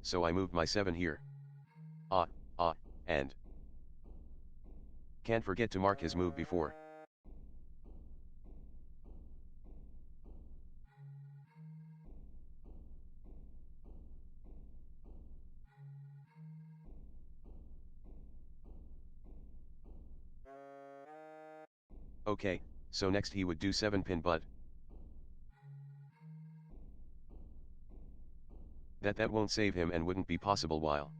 So I moved my 7 here. And can't forget to mark his move before. Okay, so next he would do 7 pin, but that won't save him and wouldn't be possible while.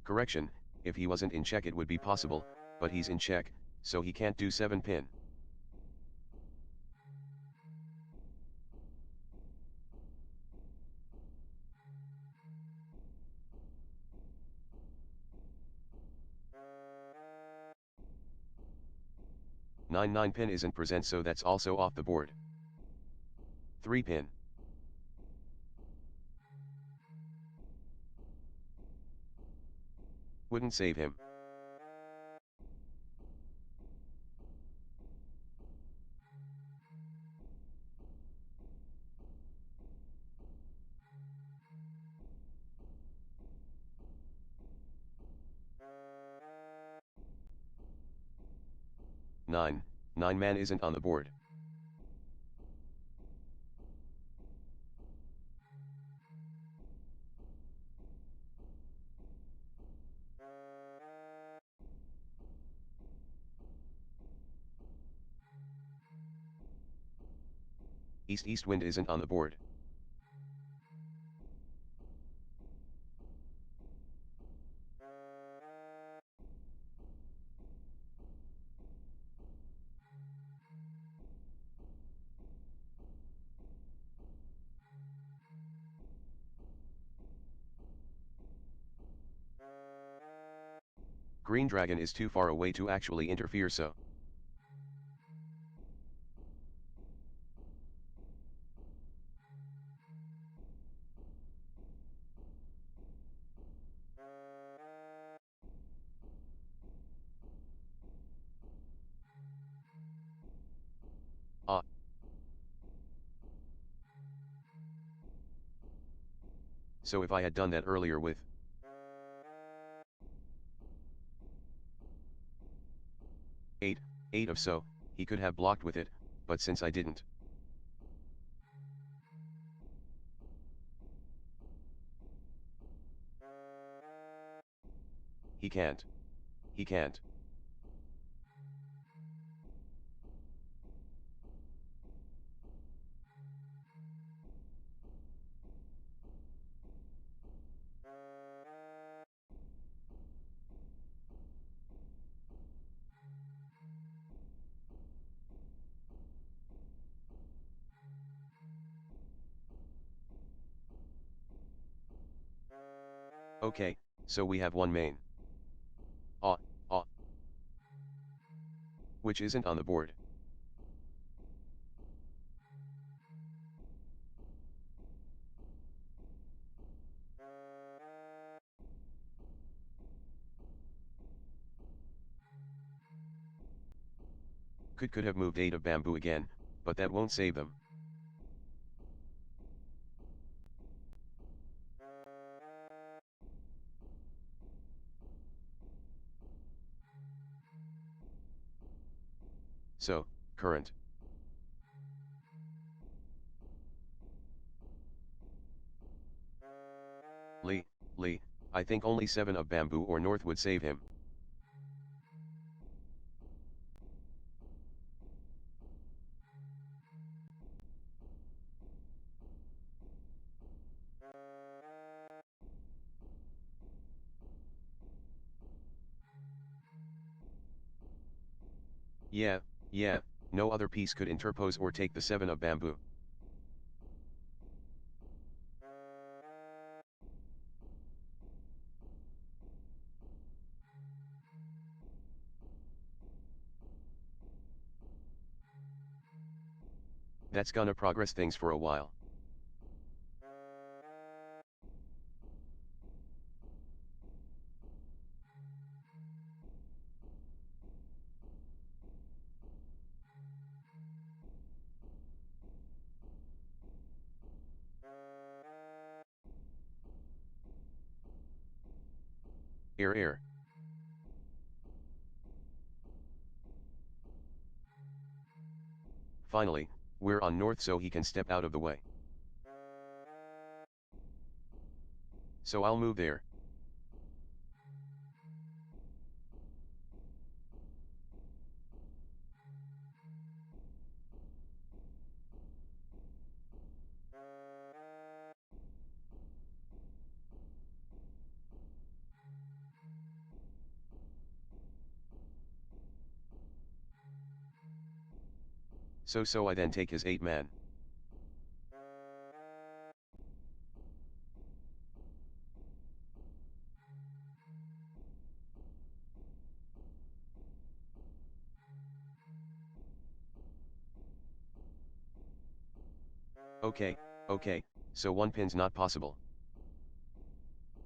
Correction, if he wasn't in check it would be possible, but he's in check, so he can't do 7 pin. Nine pin isn't present, so that's also off the board. 3 pin. Wouldn't save him. 9, 9 man isn't on the board. East wind isn't on the board. Green dragon is too far away to actually interfere, so ah. So if I had done that earlier with 8, 8 of so, he could have blocked with it, but since I didn't, he can't. He can't. Okay, so we have one main. Ah, ah. Which isn't on the board. Could have moved 8 of bamboo again, but that won't save them. So, current. Lee, I think only 7 of bamboo or north would save him. Yeah, no other piece could interpose or take the 7 of bamboo. That's gonna progress things for a while. Air. Finally, we're on north so he can step out of the way. So I'll move there. So I then take his 8 man. Okay, so one pin's not possible.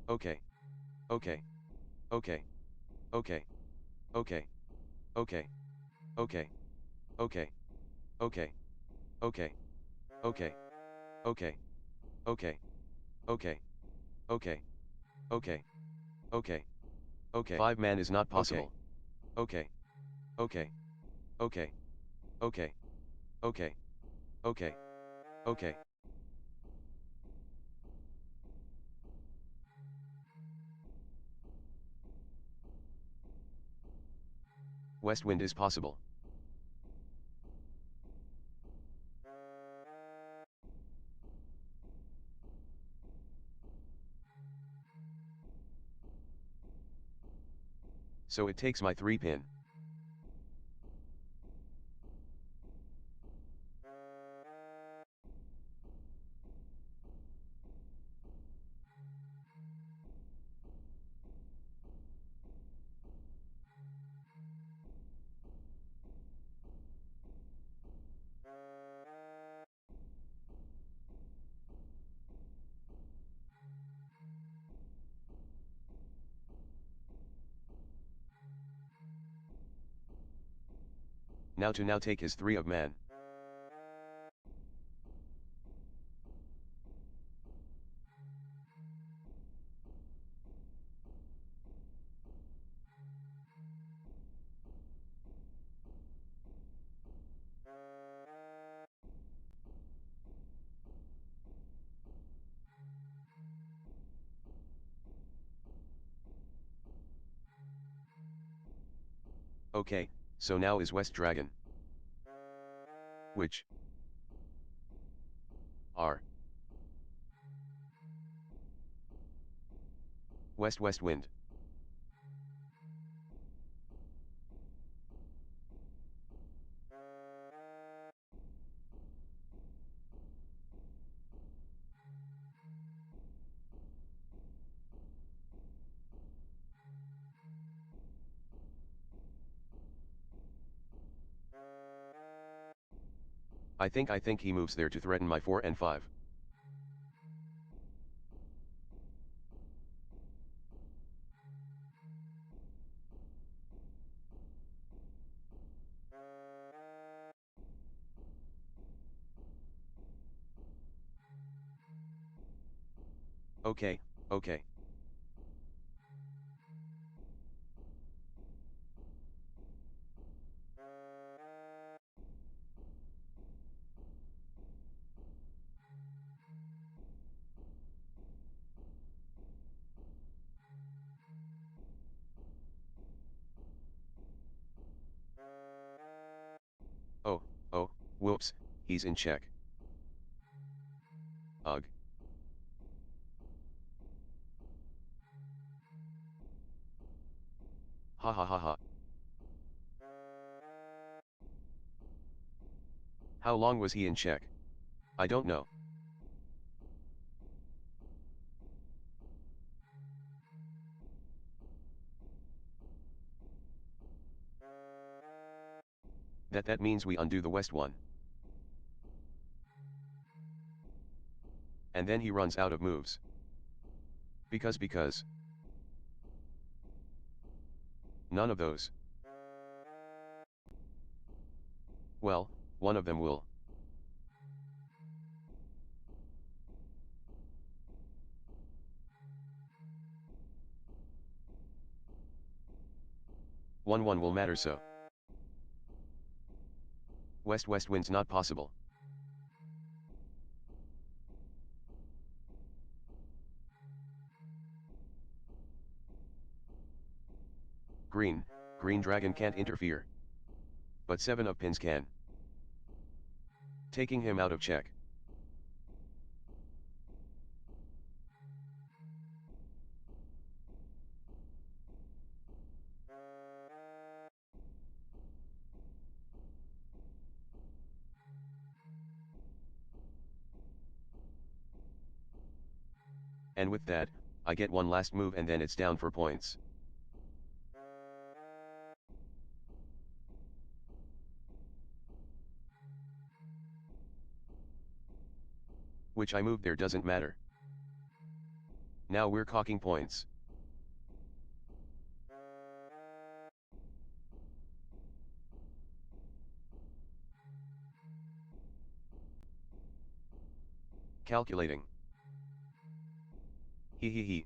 Okay, okay, okay, okay, okay, okay, okay, okay, okay, okay, okay, okay, okay, okay, okay, okay, okay, okay. 5 man is not possible. Okay, okay, Okay. Okay. Okay. Okay. Okay. West wind is possible. So it takes my 3 pin. Now to now take his 3 of man. Okay, so now is West dragon. Which are West west wind. I think he moves there to threaten my 4 and 5. Okay, okay. Oh, oh, whoops, he's in check. Ugh. Ha ha ha ha. How long was he in check? I don't know. That means we undo the west one. And then he runs out of moves. Because. None of those. Well, one of them will. One will matter so. West west wind's not possible. Green dragon can't interfere. But 7 of pins can. Taking him out of check. And with that, I get one last move and then it's down for points. Which I moved there doesn't matter. Now we're cocking points. Calculating. He.